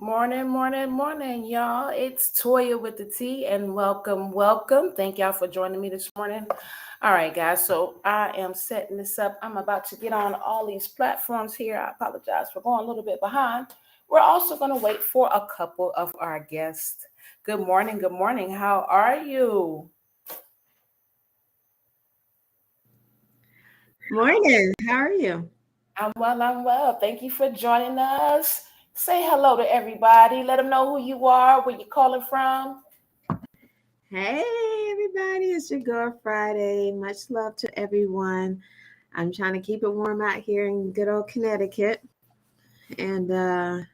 Morning, morning, morning, y'all. It's Toya with the T, and welcome, welcome. Thank y'all for joining me this morning. All right, guys. So I am setting this up. I'm about to get on all these platforms here. I apologize for going a little bit behind. We're also going to wait for a couple of our guests. Good morning. Good morning. How are you? Morning. How are you? I'm well. I'm well. Thank you for joining us. Say hello to everybody. Let them know who you are, where you're calling from. Hey, everybody. It's your girl Friday. Much love to everyone. I'm trying to keep it warm out here in good old Connecticut. And the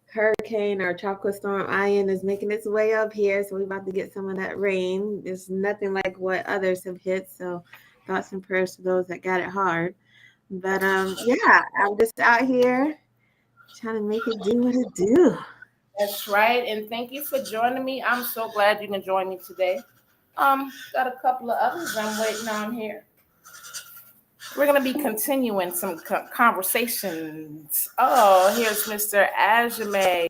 hurricane or tropical storm Ian is making its way up here. So we're about to get some of that rain. It's nothing like what others have hit. So thoughts and prayers to those that got it hard. But yeah, I'm just out here trying to make it do what it do. That's right. And thank you for joining me. I'm so glad you can join me today. Got a couple of others I'm waiting on here. We're gonna be continuing some conversations. Oh, here's Mr. Ajame.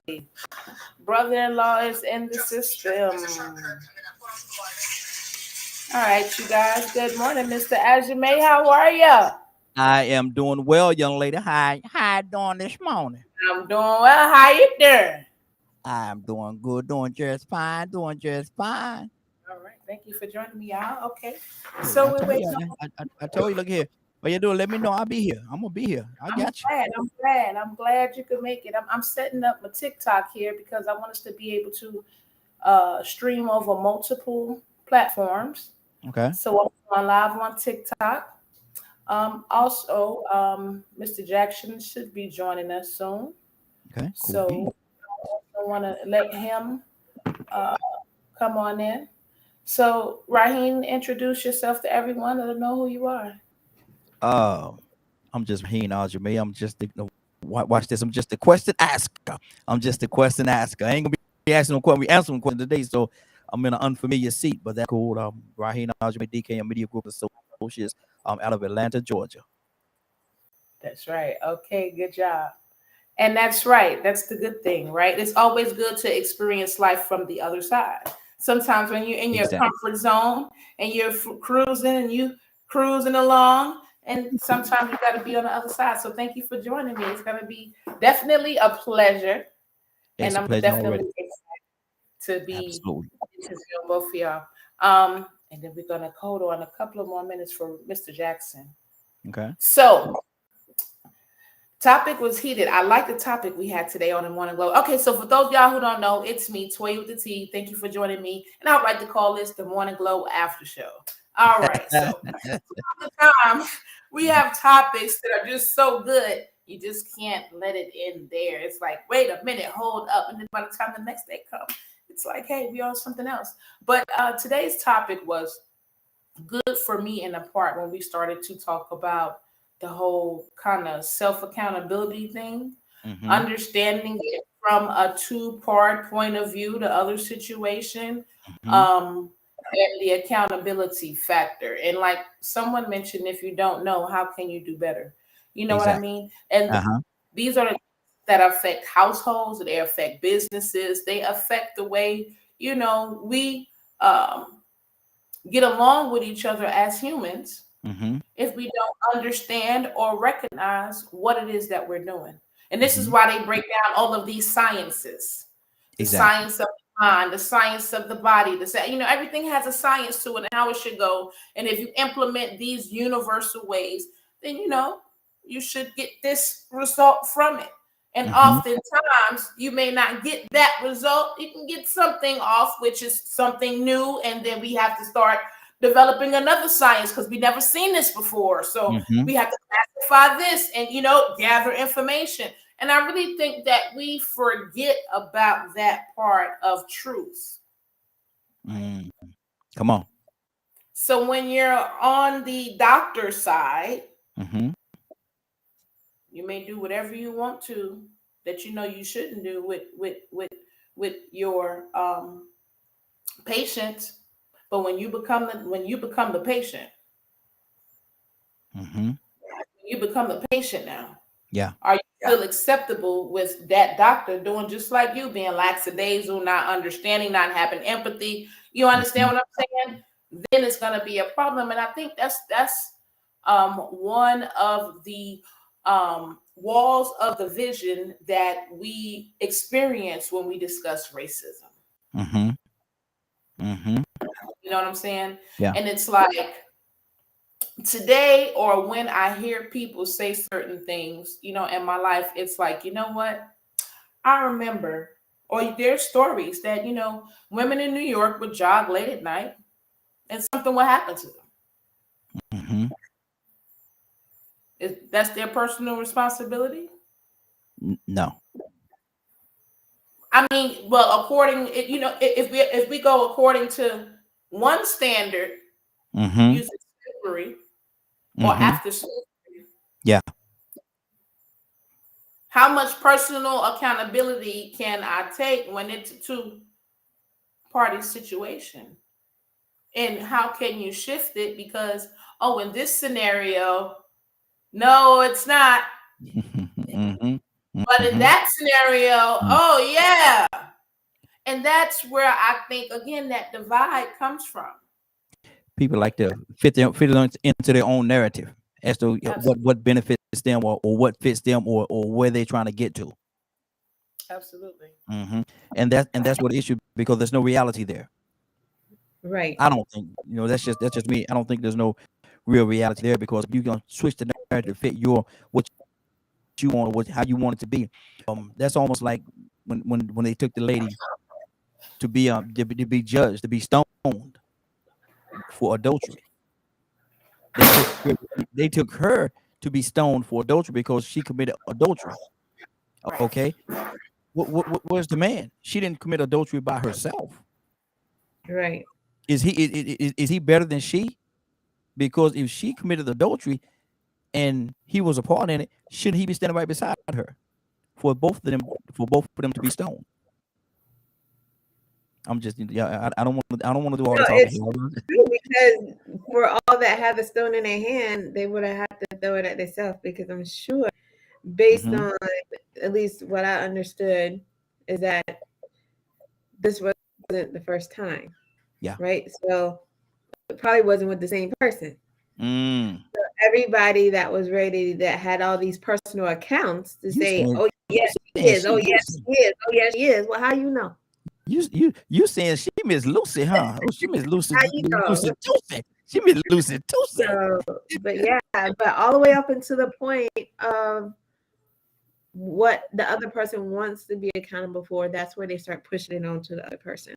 Brother-in-law is in the system. All right, you guys. Good morning, Mr. Ajame. How are you? I am doing well, young lady. How you doing this morning? I'm doing well. How you doing? I'm doing good, doing just fine, doing just fine. All right. Thank you for joining me, y'all. Okay. Look, So I we're told you, waiting. I told you, look here. What you doing? Let me know. I'll be here. I'm gonna be here. I I'm got you. glad. I'm glad. I'm glad you could make it. I'm setting up my TikTok here because I want us to be able to stream over multiple platforms. Okay, So I'm going live on TikTok. Also, Mr. Jackson should be joining us soon. okay, cool bean. So I want to let him uh, come on in. So, Raheem, introduce yourself to everyone. Let them know who you are. Uh, I'm just Raheen Aljamain. I'm just the, no, watch this. I'm just the question asker. I'm just the question asker. I ain't gonna be asking no question. We answering questions today, so I'm in an unfamiliar seat, but that's cool. Raheen Aljamain, DKM Media Group Associates. Out of Atlanta, Georgia. That's right. Okay, good job. And that's right. That's the good thing, right? It's always good to experience life from the other side. Sometimes when you're in your Exactly. comfort zone and you're cruising and you cruising along, and sometimes you got to be on the other side. So thank you for joining me. It's going to be definitely a pleasure, and It's a I'm pleasure already. definitely excited to be Absolutely. interviewing both of y'all. And then we're going to hold on a couple of more minutes for Mr. Jackson. Okay. So topic was heated. I like the topic we had today on the Morning Glow. Okay, so for those of y'all who don't know, it's me, Toy with the T. Thank you for joining me. And I'd like to call this the Morning Glow After Show. All right, so all the time we have topics that are just so good, you just can't let it end there. It's like, wait a minute, hold up. And then by the time the next day comes, it's like, hey, we on something else. But today's topic was good for me in the part when we started to talk about the whole kind of self accountability thing, Mm-hmm. understanding it from a two-part point of view, the other situation, Mm-hmm. um, and the accountability factor. And like someone mentioned, if you don't know, how can you do better? You know what I Exactly. mean? And Uh-huh. these are the that affect households, they affect businesses, they affect the way, we um, get along with each other as humans Mm-hmm. if we don't understand or recognize what it is that we're doing. And this is Mm-hmm. why they break down all of these sciences, the Exactly. science of the mind, the science of the body, everything has a science to it and how it should go. And if you implement these universal ways, then you should get this result from it. And Mm-hmm. oftentimes you may not get that result. You can get something off, which is something new, and then we have to start developing another science because we never seen this before. So Mm-hmm. we have to classify this and gather information. And I really think that we forget about that part of truth. Mm. Come on. So when you're on the doctor side, Mm-hmm. you may do whatever you want to that you shouldn't do with your patient. But when you become the patient Mm-hmm. you become the patient now. Yeah. Are you still acceptable with that doctor doing just like you, being lackadaisical, not understanding, not having empathy? You understand what I'm saying? Then it's going to be a problem. And I think that's one of the walls of the vision that we experience when we discuss racism. Mm-hmm. Mm-hmm. You know what I'm saying? Yeah. And it's like today, or when I hear people say certain things, you know, in my life, it's like, you know what? I remember, or there's stories that, you know, women in New York would jog late at night and something would happen to them. Mm-hmm. That's their personal responsibility. No. I mean, well, according, you know, if we go according to one standard, Mm-hmm. using slavery or Mm-hmm. after slavery, Yeah. how much personal accountability can I take when it's a two-party situation? And how can you shift it? Because, oh, in this scenario, no, it's not. Mm-hmm. But in that scenario, oh, yeah. And that's where I think, again, that divide comes from. People like to fit into their own narrative as to what benefits them or what fits them or where they're trying to get to. Absolutely. Mm-hmm. And that's what the issue, because there's no reality there. Right. I don't think, you know, that's just me. I don't think there's no real reality there, because if you're gonna switch the narrative to fit what you want, or how you want it to be, that's almost like when they took the lady to be judged, to be stoned for adultery. They took her to be stoned for adultery because she committed adultery. Okay, where's the man? She didn't commit adultery by herself. Right. Is he better than she? Because if she committed adultery and he was a part in it, shouldn't he be standing right beside her for both of them to be stoned? I'm just, yeah, I don't want to do all this. It's true, because for all that have the stone in their hand, they would have had to throw it at themselves, because I'm sure, based on at least what I understood, is that this wasn't the first time. Yeah. Right. So it probably wasn't with the same person. So everybody that was ready, that had all these personal accounts to say, "Oh yes, she is. Oh yes, she is. Oh yes, she is." Well, how you know? You saying she Miss Lucy, huh? Oh, she Miss Lucy. How you know? Lucy Tuesday. She Miss Lucy Tuesday. So, but all the way up until the point of what the other person wants to be accountable for, that's where they start pushing it on to the other person.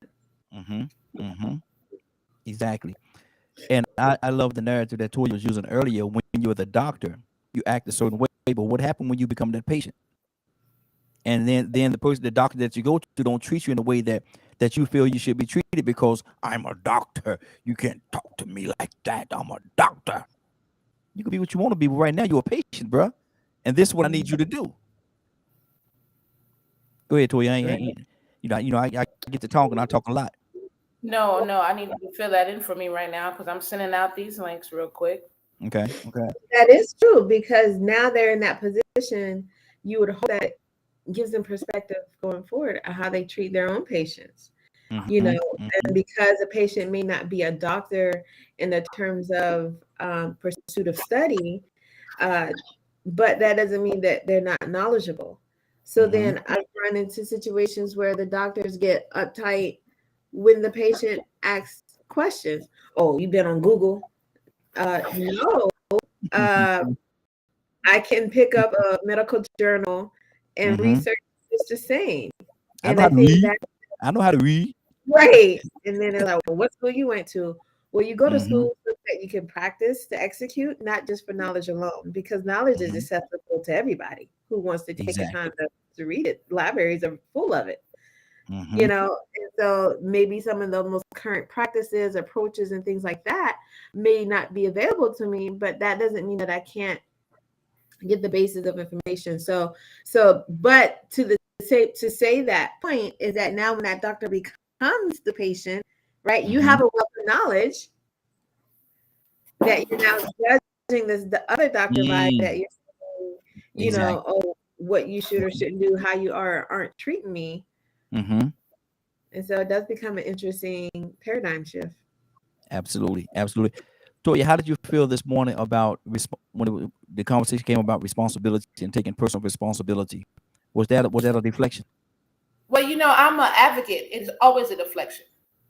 Exactly. And I love the narrative that Toya was using earlier. When you're the doctor, you act a certain way. But what happened when you become that patient? And then the doctor that you go to don't treat you in a way that you feel you should be treated, because I'm a doctor. You can't talk to me like that. I'm a doctor. You can be what you want to be, but right now you're a patient, bro. And this is what I need you to do. Go ahead, Toya. I get to talk, and I talk a lot. No, I need you to fill that in for me right now, because I'm sending out these links real quick. Okay. That is true, because now they're in that position. You would hope that gives them perspective going forward on how they treat their own patients. And because a patient may not be a doctor in the terms of pursuit of study, but that doesn't mean that they're not knowledgeable. So then I've run into situations where the doctors get uptight when the patient asks questions. Oh, you've been on Google? No. I can pick up a medical journal and research just the same. And I know how to read. Right. And then they're like, well, what school you went to? Well, you go to school so that you can practice to execute, not just for knowledge alone, because knowledge is accessible to everybody who wants to take the time to read it. Libraries are full of it. And so maybe some of the most current practices, approaches, and things like that may not be available to me, but that doesn't mean that I can't get the basis of information. But to say that point is that now when that doctor becomes the patient, right, you have a wealth of knowledge that you're now judging the other doctor by, that you're saying, Exactly. oh, what you should or shouldn't do, how you are or aren't treating me. Mm-hmm. And so it does become an interesting paradigm shift. Absolutely. Absolutely. Toya, how did you feel this morning about when the conversation came about responsibility and taking personal responsibility? Was that a deflection? Well, I'm an advocate. It's always a deflection.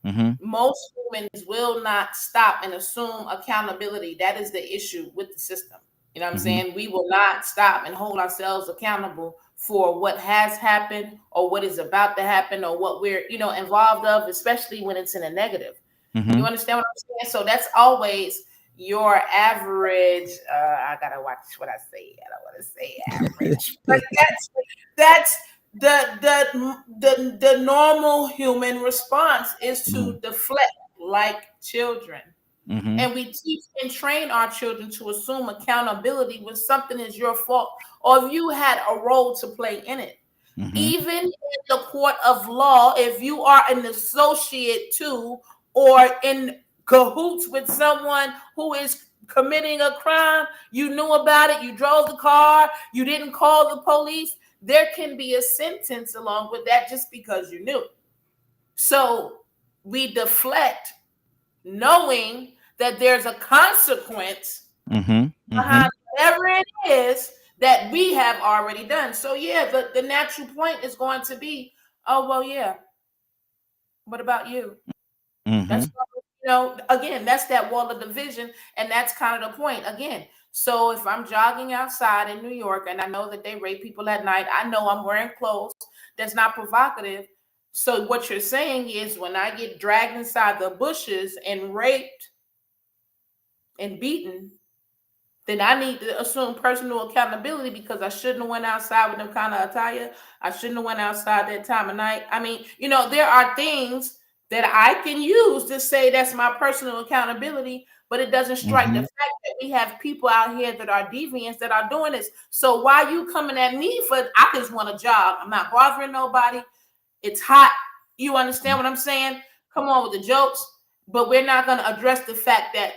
Mm-hmm. Most humans will not stop and assume accountability. That is the issue with the system. You know what I'm Mm-hmm. saying? We will not stop and hold ourselves accountable for what has happened or what is about to happen or what we're, involved of, especially when it's in a negative. Mm-hmm. You understand what I'm saying? So that's always your average. I gotta watch what I say. I don't want to say average, but that's the normal human response is to deflect like children. Mm-hmm. And we teach and train our children to assume accountability when something is your fault or if you had a role to play in it. Mm-hmm. Even in the court of law, if you are an associate to or in cahoots with someone who is committing a crime, you knew about it, you drove the car, you didn't call the police, there can be a sentence along with that just because you knew. So we deflect knowing that there's a consequence Mm-hmm. behind whatever it is that we have already done. So yeah, the natural point is going to be, oh well, yeah. What about you? Mm-hmm. That's again, that's that wall of division, and that's kind of the point. Again, so if I'm jogging outside in New York and I know that they rape people at night, I know I'm wearing clothes that's not provocative. So what you're saying is when I get dragged inside the bushes and raped and beaten, then I need to assume personal accountability because I shouldn't have went outside with them kind of attire. I shouldn't have went outside that time of night. I mean, there are things that I can use to say that's my personal accountability, but it doesn't strike the fact that we have people out here that are deviants that are doing this. So why you coming at me for, I just want to jog. I'm not bothering nobody. It's hot. You understand what I'm saying? Come on with the jokes, but we're not going to address the fact that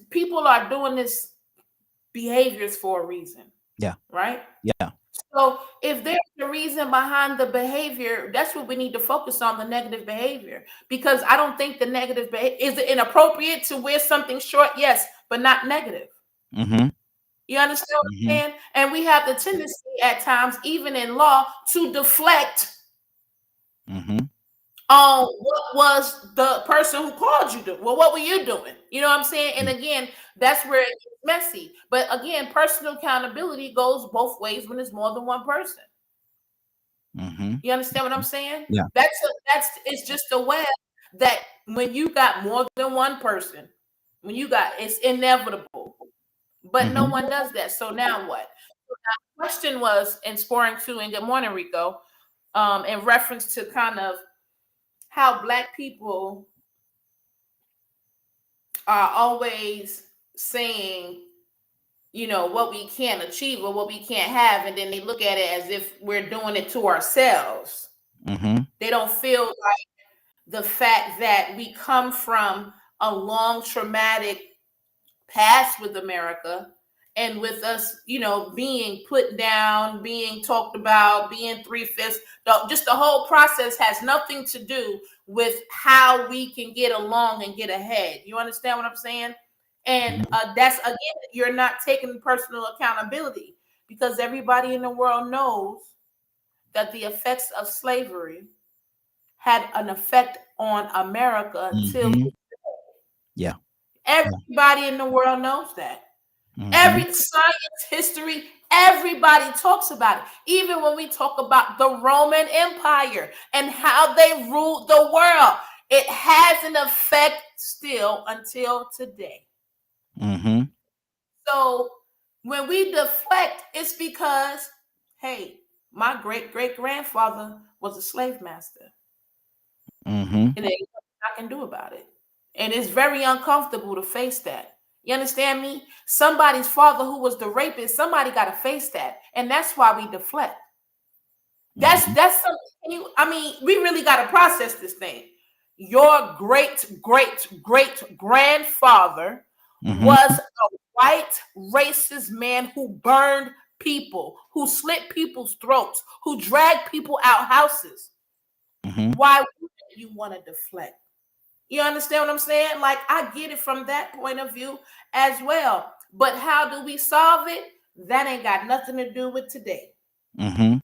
people are doing this behaviors for a reason. Yeah. Right? Yeah. So if there's a reason behind the behavior, that's what we need to focus on, the negative behavior. Because I don't think the negative behavior, is it inappropriate to wear something short? Yes, but not negative. Mm-hmm. You understand what I'm saying? And we have the tendency at times, even in law, to deflect on what was the person who called you doing. Well, what were you doing? You know what I'm saying? And again, that's where it gets messy. But again, personal accountability goes both ways when it's more than one person. You understand what I'm saying? Yeah. It's just a web that when you got more than one person, it's inevitable. But no one does that. So now what? So now the question was in Scoring 2, and good morning, Rico, in reference to kind of how Black people are always saying, what we can't achieve or what we can't have, and then they look at it as if we're doing it to ourselves. They don't feel like the fact that we come from a long traumatic past with America, and with us, being put down, being talked about, being 3/5, just the whole process has nothing to do with how we can get along and get ahead. You understand what I'm saying? And that's, again, you're not taking personal accountability because everybody in the world knows that the effects of slavery had an effect on America until yeah. Everybody in the world knows that. Every science, history, everybody talks about it. Even when we talk about the Roman Empire and how they ruled the world, it has an effect still until today. So when we deflect, it's because, hey, my great-great-grandfather was a slave master. And there's nothing I can do about it. And it's very uncomfortable to face that. You understand me? Somebody's father who was the rapist, somebody got to face that. And that's why we deflect. That's something, we really got to process this thing. Your great-great-great-grandfather was a white racist man who burned people, who slit people's throats, who drag people out houses. Mm-hmm. Why wouldn't you want to deflect? You understand what I'm saying? Like, I get it from that point of view as well. But how do we solve it? That ain't got nothing to do with today. Mm-hmm.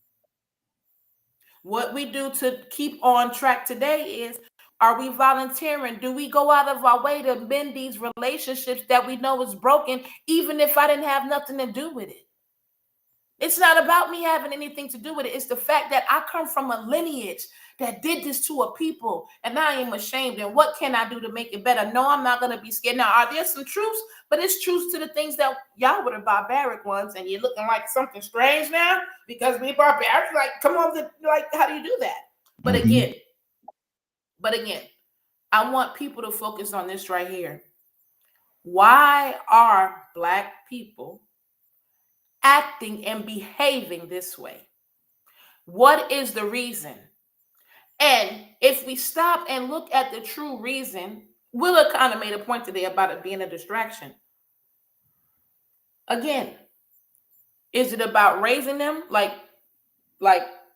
What we do to keep on track today is, are we volunteering? Do we go out of our way to mend these relationships that we know is broken, even if I didn't have nothing to do with it? It's not about me having anything to do with it. It's the fact that I come from a lineage that did this to a people, and I am ashamed. And what can I do to make it better? No, I'm not going to be scared. Now, are there some truths? But it's truths to the things that y'all were the barbaric ones, and you're looking like something strange now because we barbaric. Like, come on, like, how do you do that? But again, I want people to focus on this right here. Why are Black people acting and behaving this way? What is the reason? And if we stop and look at the true reason, Willa kind of made a point today about it being a distraction. Again, is it about raising them? Like,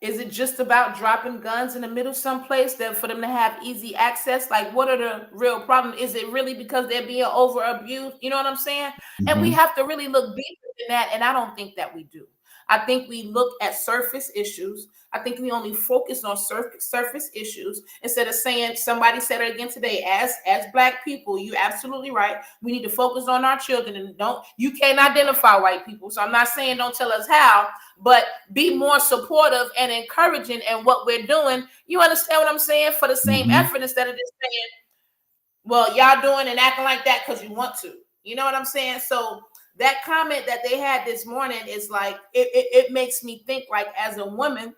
is it just about dropping guns in the middle someplace that for them to have easy access? Like, what are the real problems? Is it really because they're being over abused? You know what I'm saying? Mm-hmm. And we have to really look deeper than that. And I don't think that we do. I think we look at surface issues. I think we only focus on surface issues instead of saying, somebody said it again today, as Black people, you're absolutely right. We need to focus on our children, and you can't identify white people. So I'm not saying don't tell us how, but be more supportive and encouraging in what we're doing. You understand what I'm saying? For the same effort, instead of just saying, well, y'all doing and acting like that because you want to. You know what I'm saying? So that comment that they had this morning is like, it makes me think, like, as a woman,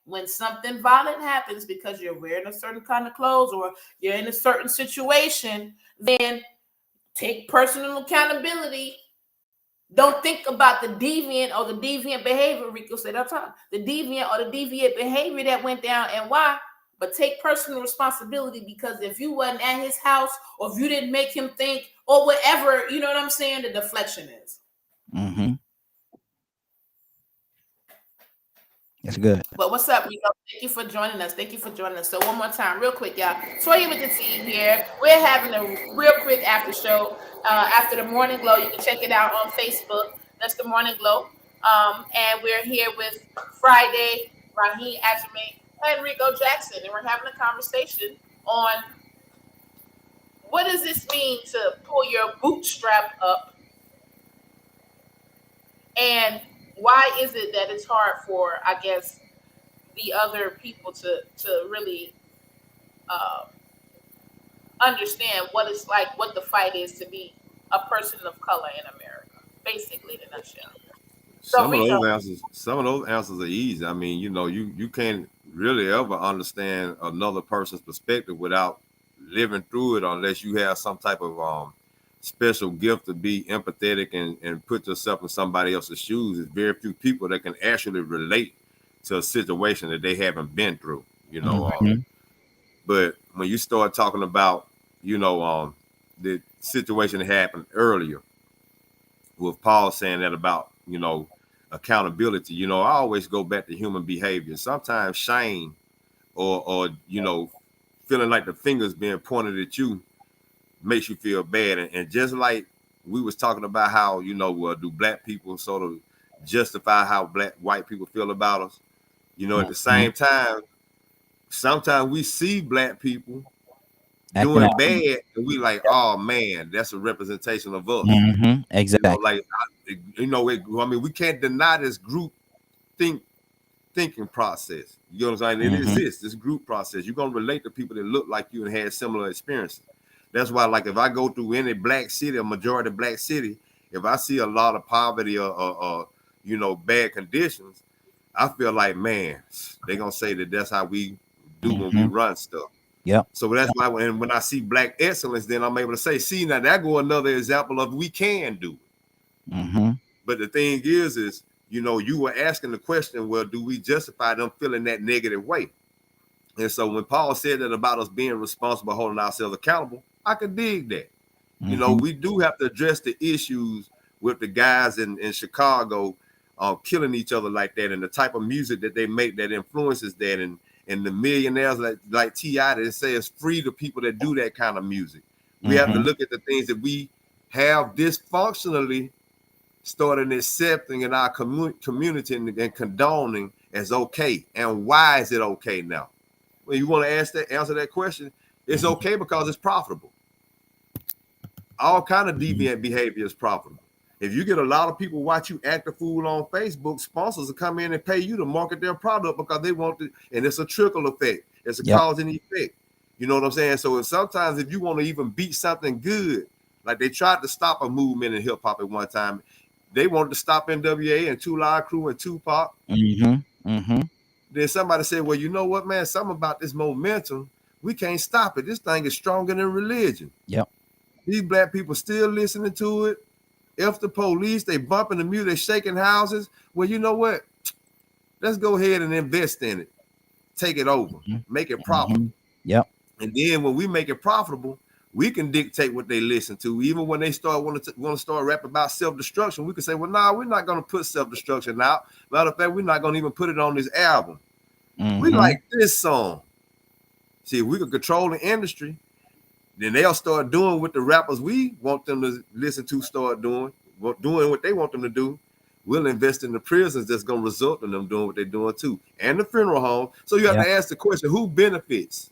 when something violent happens because you're wearing a certain kind of clothes or you're in a certain situation, then take personal accountability. Don't think about the deviant or the deviant behavior, Rico said that time, the deviant or the deviant behavior that went down and why, but take personal responsibility, because if you wasn't at his house or if you didn't make him think or whatever, you know what I'm saying, the deflection is. Mm-hmm. That's good. But what's up, Rico? Thank you for joining us. So one more time, real quick, y'all. Toya with the team here. We're having a real quick after show after the Morning Glow. You can check it out on Facebook. That's the Morning Glow. And we're here with Friday, Raheem Ajame, and Rico Jackson. And we're having a conversation on what does this mean to pull your bootstrap up, and why is it that it's hard for, I guess, the other people to really understand what it's like, what the fight is to be a person of color in America, basically, in a nutshell. Some of those answers are easy. I mean, you can't really ever understand another person's perspective without living through it, unless you have some type of special gift to be empathetic and put yourself in somebody else's shoes. There's very few people that can actually relate to a situation that they haven't been through, but when you start talking about, the situation that happened earlier with Paul saying that about, accountability, I always go back to human behavior. Sometimes shame or feeling like the finger's being pointed at you makes you feel bad. And just like we was talking about how, do Black people sort of justify how white people feel about us? At the same time, sometimes we see Black people doing bad and we like, oh man, that's a representation of us. Exactly. We can't deny this group thinking process. You know what I'm saying? It exists, this group process. You're going to relate to people that look like you and had similar experiences. That's why, like, if I go through any Black city, a majority Black city, if I see a lot of poverty or bad conditions, I feel like, man, they're going to say that that's how we do when we run stuff. Yeah. So that's why when I see Black excellence, then I'm able to say, see, now that go another example of we can do it. But the thing is, you were asking the question, well, do we justify them feeling that negative way? And so when Paul said that about us being responsible, holding ourselves accountable, I could dig that. We do have to address the issues with the guys in Chicago killing each other like that, and the type of music that they make that influences that, and the millionaires like T.I. that say it's free to people that do that kind of music. We have to look at the things that we have dysfunctionally started accepting in our community and condoning as okay. And why is it okay now? When you want to answer that question, it's okay because it's profitable. All kind of deviant behavior is profitable. If you get a lot of people watch you act a fool on Facebook, sponsors will come in and pay you to market their product because they want to, and it's a trickle effect. It's a cause and effect. You know what I'm saying? So sometimes if you want to even beat something good, like they tried to stop a movement in hip hop at one time, they wanted to stop NWA and 2 Live Crew and Tupac. Then somebody said, well, you know what, man, something about this momentum, we can't stop it. This thing is stronger than religion. Yep. These black people still listening to it. If the police, they bumping the music, they shaking houses. Well, you know what? Let's go ahead and invest in it. Take it over. Make it profitable. Yep. And then when we make it profitable, we can dictate what they listen to. Even when they want to start rapping about self-destruction, we can say, well, nah, we're not going to put self-destruction out. Matter of fact, we're not going to even put it on this album. We like this song. See, if we can control the industry, then they'll start doing what the rappers we want them to listen to start doing what they want them to do. We'll invest in the prisons that's going to result in them doing what they're doing too, and the funeral home. So you have to ask the question, who benefits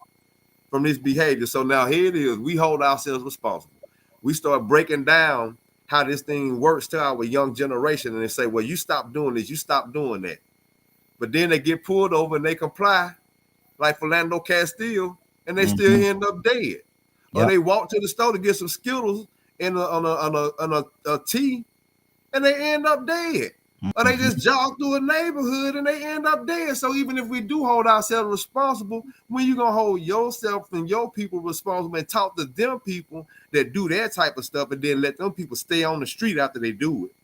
from this behavior? So now here it is. We hold ourselves responsible. We start breaking down how this thing works to our young generation, and they say, well, you stop doing this, you stop doing that. But then they get pulled over and they comply, like Philando Castile, and they still end up dead. Or they walk to the store to get some Skittles on a tea, and they end up dead. Or they just jog through a neighborhood and they end up dead. So even if we do hold ourselves responsible, when you gonna hold yourself and your people responsible and talk to them people that do that type of stuff, and then let them people stay on the street after they do it?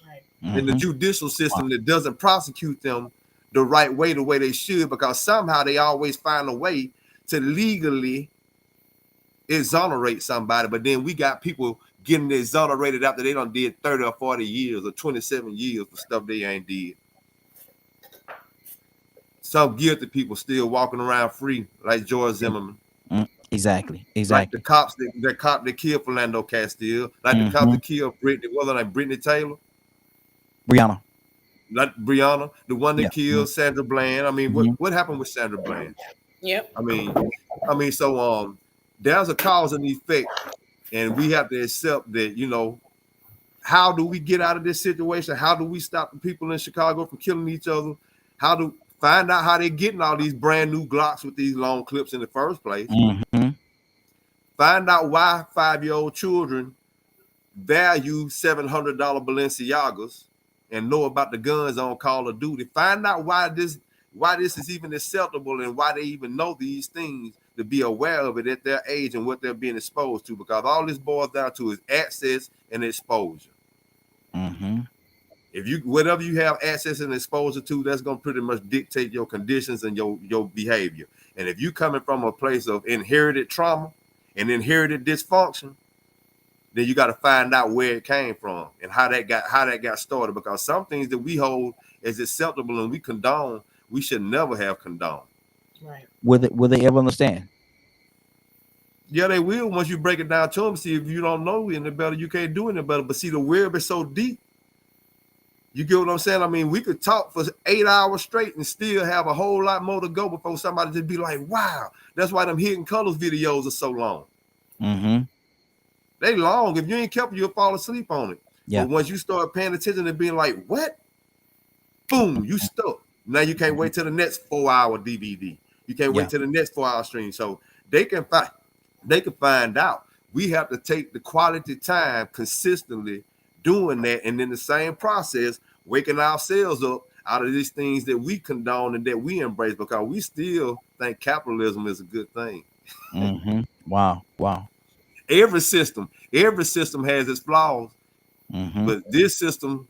Right. In the judicial system that doesn't prosecute them the right way, the way they should, because somehow they always find a way to legally exonerate somebody. But then we got people getting exonerated after they done did 30 or 40 years or 27 years for stuff they ain't did. Some guilty people still walking around free, like George Zimmerman. Exactly. Like the cops that killed Philando Castile, like the cops that killed Brittany Taylor. Breonna. Not Breonna, the one that killed Sandra Bland. I mean, what happened with Sandra Bland? Yep. I mean, so there's a cause and effect, and we have to accept that. You know, how do we get out of this situation? How do we stop the people in Chicago from killing each other? How to find out how they're getting all these brand new Glocks with these long clips in the first place? Find out why 5-year-old children value $700 Balenciagas and know about the guns on Call of Duty. Find out why this is even acceptable and why they even know these things, to be aware of it at their age and what they're being exposed to, because all this boils down to is access and exposure. If you, whatever you have access and exposure to, that's going to pretty much dictate your conditions and your behavior. And if you coming from a place of inherited trauma and inherited dysfunction, then you got to find out where it came from and how that got started. Because some things that we hold as acceptable and we condone, we should never have condoned. Right. Will they ever understand? Yeah, they will once you break it down to them. See, if you don't know any better, you can't do any better. But see, the web is so deep. You get what I'm saying? I mean, we could talk for 8 hours straight and still have a whole lot more to go before somebody just be like, wow. That's why them Hidden Colors videos are so long. They long. If you ain't careful, you'll fall asleep on it. Yeah. But once you start paying attention and being like, what? Boom, you stuck. Now you can't wait till the next 4-hour DVD. You can't wait till the next 4-hour stream. So they can find out. We have to take the quality time consistently doing that, and in the same process, waking ourselves up out of these things that we condone and that we embrace, because we still think capitalism is a good thing. Wow. Every system has its flaws, but this system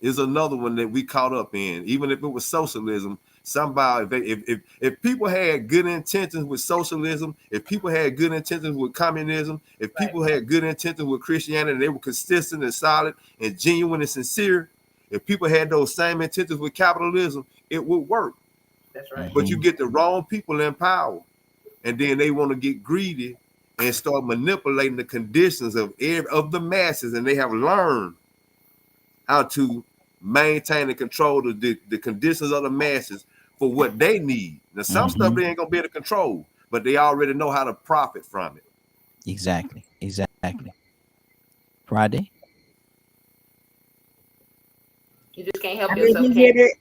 is another one that we caught up in. Even if it was socialism, somehow if people had good intentions with socialism, if people had good intentions with communism, if people had good intentions with Christianity, and they were consistent and solid and genuine and sincere, If people had those same intentions with capitalism, it would work. That's right. But you get the wrong people in power, and then they want to get greedy and start manipulating the conditions of the masses, and they have learned how to maintain and control the conditions of the masses for what they need. Now, some stuff they ain't gonna be able to control, but they already know how to profit from it. Exactly. Friday. You just can't help I mean, yourself. you get it.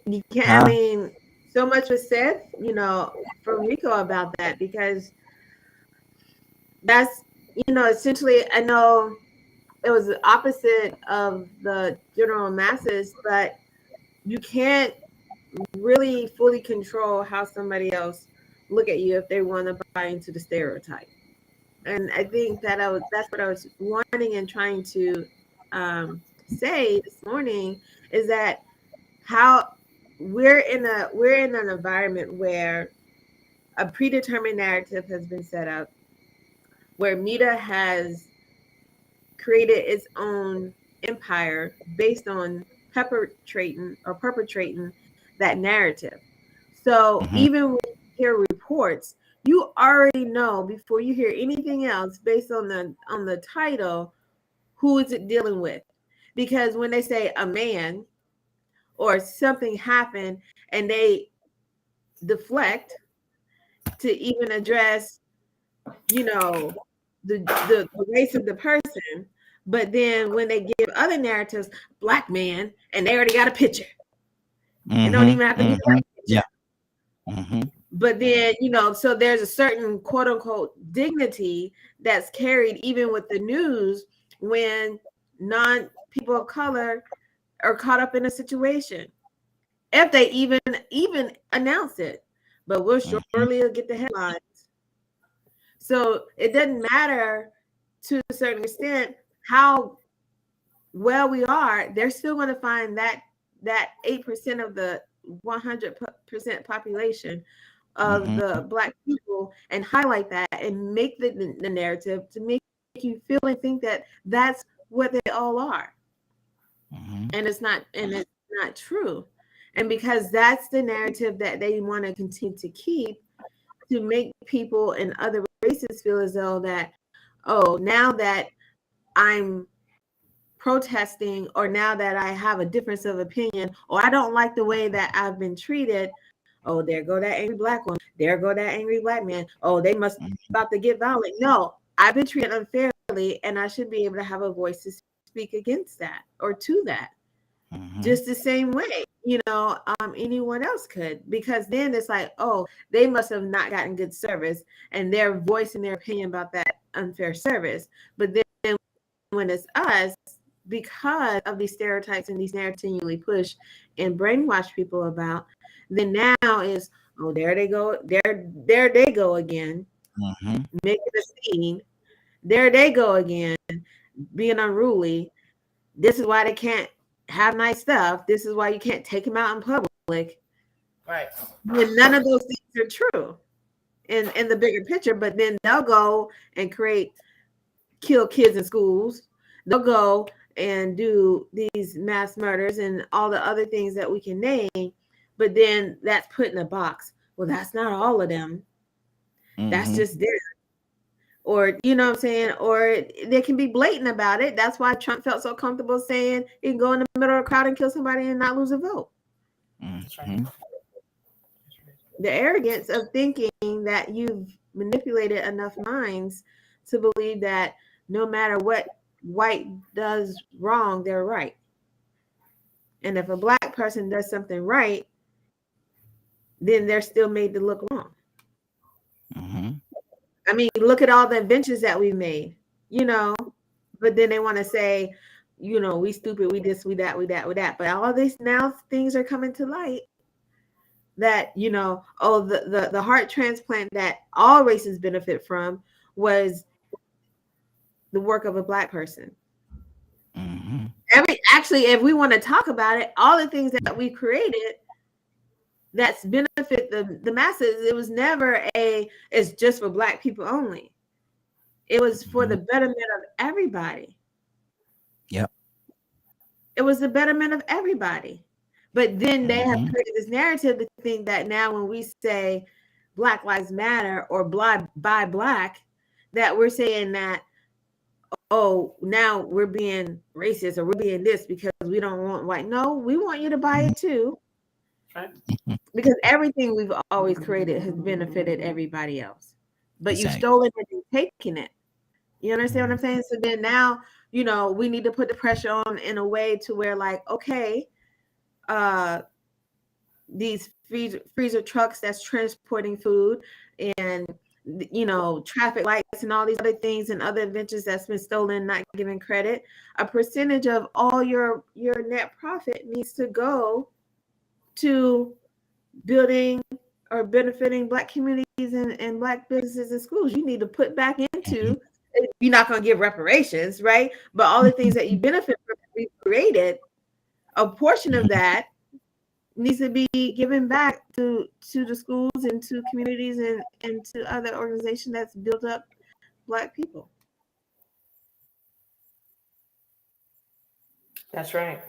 You can't. Huh? I mean, so much was said, from Rico about that, because that's, essentially, I know it was the opposite of the general masses, but you can't really fully control how somebody else look at you if they want to buy into the stereotype. And I think that's what I was wanting and trying to say this morning, is that how we're in an environment where a predetermined narrative has been set up, where media has created its own empire based on perpetrating that narrative. So even when you hear reports, you already know before you hear anything else based on the title, who is it dealing with? Because when they say a man or something happened and they deflect to even address, the race of the person, but then when they give other narratives, black man, and they already got a picture. It don't even have to be a white picture. Yeah. But then, so there's a certain quote unquote dignity that's carried even with the news when non-people of color are caught up in a situation, if they even announce it. But we'll surely get the headlines. So it doesn't matter to a certain extent how well we are. They're still going to find that 8% of the 100% population of the black people and highlight that and make the narrative to make you feel and think that that's what they all are. And it's not true. And because that's the narrative that they want to continue to keep, to make people in other races feel as though that, oh, now that I'm protesting, or now that I have a difference of opinion, or I don't like the way that I've been treated, oh, there go that angry black woman, there go that angry black man, oh, they must be about to get violent. No, I've been treated unfairly, and I should be able to have a voice to speak against that or to that. Just the same way, anyone else could, because then it's like, oh, they must have not gotten good service, and they're voicing their opinion about that unfair service. But then when it's us, because of these stereotypes and these narratives continually push and brainwash people about, then now is, oh, there they go, there they go again, making a scene. There they go again, being unruly. This is why they can't have nice stuff. This is why you can't take them out in public. Right. When none of those things are true in the bigger picture, but then they'll go and kill kids in schools. They'll go and do these mass murders and all the other things that we can name, but then that's put in a box. Well, that's not all of them. That's just them. Or, you know what I'm saying? Or they can be blatant about it. That's why Trump felt so comfortable saying he can go in the middle of a crowd and kill somebody and not lose a vote. That's right. The arrogance of thinking that you've manipulated enough minds to believe that no matter what white does wrong, they're right. And if a black person does something right, then they're still made to look wrong. I mean, look at all the inventions that we made, but then they want to say, we stupid, we this, we that, we that, we that. But all these now things are coming to light that, the heart transplant that all races benefit from was the work of a black person. Actually, if we want to talk about it, all the things that we created that's benefit the masses, it was never it's just for black people only. It was for the betterment of everybody. Yep. It was the betterment of everybody. But then they have Mhm. created this narrative to think that now when we say Black Lives Matter or buy Black, that we're saying that, oh, now we're being racist or we're being this because we don't want white. No, we want you to buy it too. Right. Because everything we've always created has benefited everybody else. But you've Exactly. stolen it and taken it. You understand what I'm saying? So then now, we need to put the pressure on in a way to where, like, okay, these freezer trucks that's transporting food and traffic lights and all these other things and other inventions that's been stolen, not given credit, a percentage of all your net profit needs to go to building or benefiting Black communities and Black businesses and schools. You need to put back into, you're not going to give reparations, right? But all the things that you benefit from that we created, a portion of that needs to be given back to the schools and to communities and to other organizations that's built up Black people. That's right.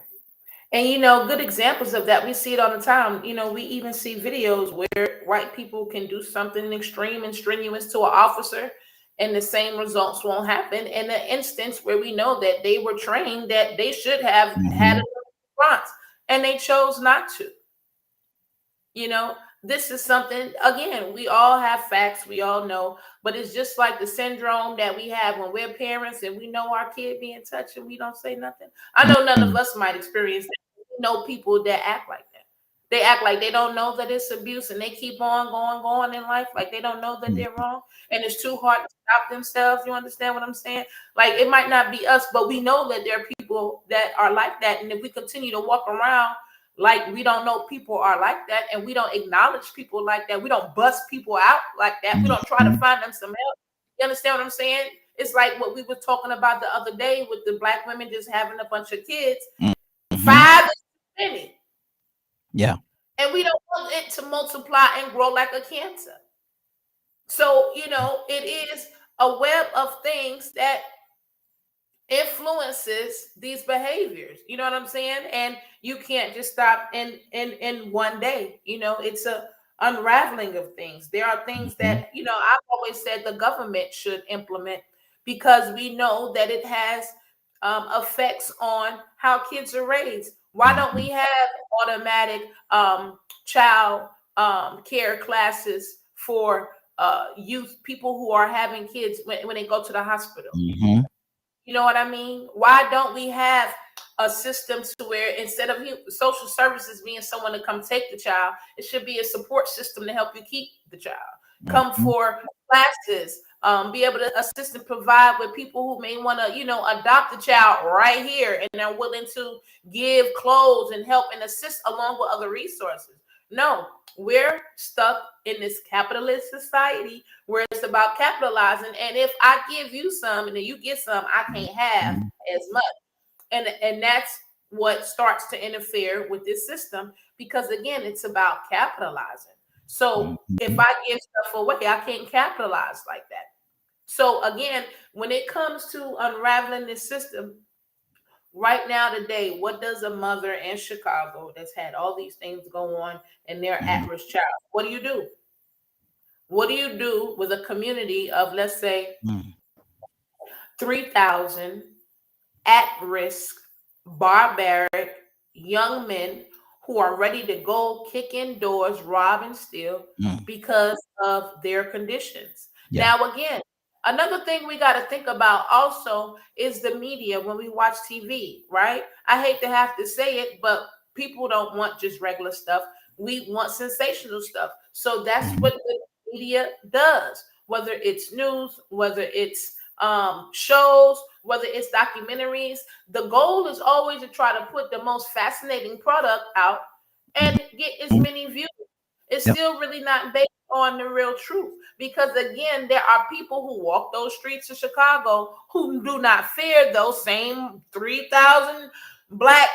And good examples of that, we see it all the time. We even see videos where white people can do something extreme and strenuous to an officer, and the same results won't happen in an instance where we know that they were trained that they should have had a response, and they chose not to. This is something, again, we all have facts, we all know, but it's just like the syndrome that we have when we're parents and we know our kid being touched and we don't say nothing. I know none of us might experience that. We know people that act like that. They act like they don't know that it's abuse and they keep on going in life like they don't know that they're wrong. And it's too hard to stop themselves. You understand what I'm saying? Like, it might not be us, but we know that there are people that are like that. And if we continue to walk around like we don't know people are like that, and we don't acknowledge people like that, we don't bust people out like that, we don't try to find them some help. You understand what I'm saying? It's like what we were talking about the other day with the Black women just having a bunch of kids. 5 is too many. Yeah. And we don't want it to multiply and grow like a cancer. So, it is a web of things that influences these behaviors. You know what I'm saying? And you can't just stop in one day. It's a unraveling of things. There are things that, I've always said the government should implement, because we know that it has effects on how kids are raised. Why don't we have automatic child care classes for youth, people who are having kids when they go to the hospital? You know what I mean? Why don't we have a system to where instead of social services being someone to come take the child, it should be a support system to help you keep the child? Come for classes, be able to assist and provide with people who may want to, adopt a child right here and are willing to give clothes and help and assist along with other resources. No, we're stuck in this capitalist society where it's about capitalizing. And if I give you some and then you get some, I can't have as much. And that's what starts to interfere with this system, because again, it's about capitalizing. So if I give stuff away, I can't capitalize like that. So again, when it comes to unraveling this system, right now today, what does a mother in Chicago that's had all these things go on and their at-risk child, what do you do? What do you do with a community of, let's say, 3,000 at-risk, barbaric young men who are ready to go kick in doors, rob and steal because of their conditions? Now, again, another thing we got to think about also is the media when we watch TV, right? I hate to have to say it, but people don't want just regular stuff. We want sensational stuff. So that's what the media does, whether it's news, whether it's shows, whether it's documentaries. The goal is always to try to put the most fascinating product out and get as many views. It's still really not based on the real truth, because again, there are people who walk those streets of Chicago who do not fear those same 3,000 Black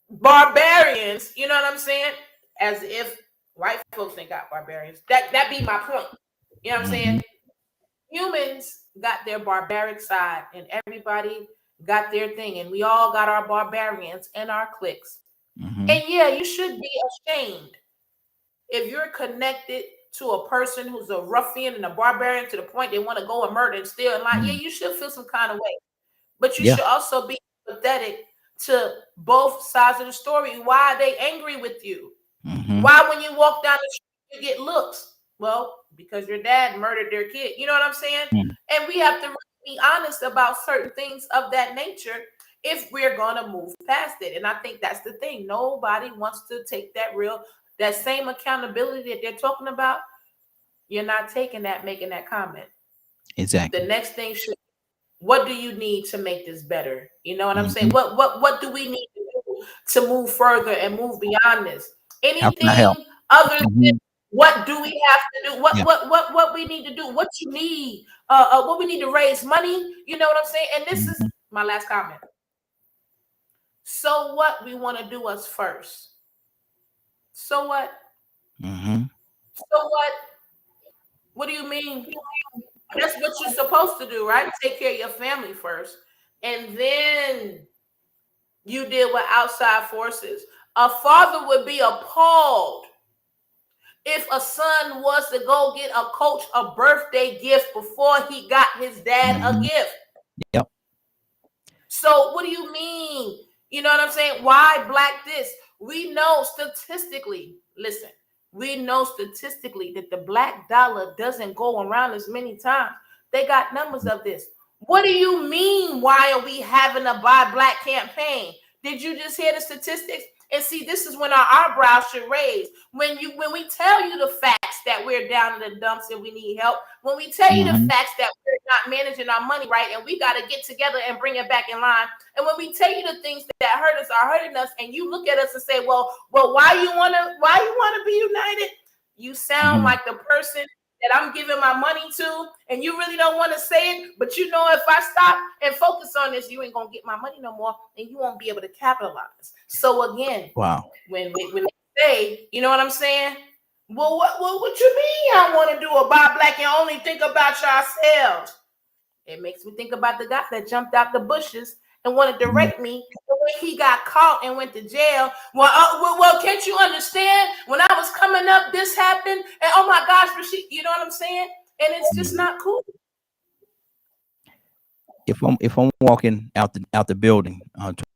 barbarians. You know what I'm saying? As if white folks ain't got barbarians. That be my point. You know what I'm saying? Humans got their barbaric side, and everybody got their thing, and we all got our barbarians and our cliques. Mhm. And yeah, you should be ashamed if you're connected to a person who's a ruffian and a barbarian to the point they want to go and murder and steal and lie. Yeah, you should feel some kind of way. But you Yeah. should also be empathetic to both sides of the story. Why are they angry with you? Mhm. Why, when you walk down the street, you get looks? Well, because your dad murdered their kid. You know what I'm saying? Mm. And we have to really be honest about certain things of that nature if we're going to move past it. And I think that's the thing. Nobody wants to take that same accountability that they're talking about. You're not taking that, making that comment. Exactly. The next thing should, what do you need to make this better? You know what I'm saying? Mhm. What do we need to do to move further and move beyond this? How can I help? Anything other than Mhm. what do we have to do? Yeah. What we need to do? What you need? What we need to raise money? You know what I'm saying? And this is Mhm. my last comment. So what we want to do us first? So what? Mhm. So what? What do you mean? That's what you're supposed to do, right? Take care of your family first, and then you deal with outside forces. A father would be appalled if a son was to go get a coach a birthday gift before he got his dad a Mhm. gift. Yep. So what do you mean? You know what I'm saying? Why black this? We know statistically, listen, we know statistically that the black dollar doesn't go around as many times. They got numbers of this. What do you mean? Why are we having a buy black campaign? Did you just hear the statistics? And see, this is when our eyebrows should raise. When we tell you the facts that we're down in the dumps and we need help, when we tell you the Mhm. facts that we're not managing our money right and we got to get together and bring it back in line, and when we tell you the things that hurt us are hurting us, and you look at us and say, well, why you wanna be united? You sound Mhm. like the person that I'm giving my money to, and you really don't want to say it, but you know if I stop and focus on this, you ain't gonna get my money no more, and you won't be able to capitalize. So again, Wow. when they say, you know what I'm saying? Well, what you mean y'all want to do a buy black and only think about yourselves? It makes me think about the guy that jumped out the bushes and wanted to Mhm. rape me. The way he got caught and went to jail. Well, can't you understand? When I was coming up, this happened, and oh my gosh, but you know what I'm saying? And it's just not cool. If I'm walking out the building,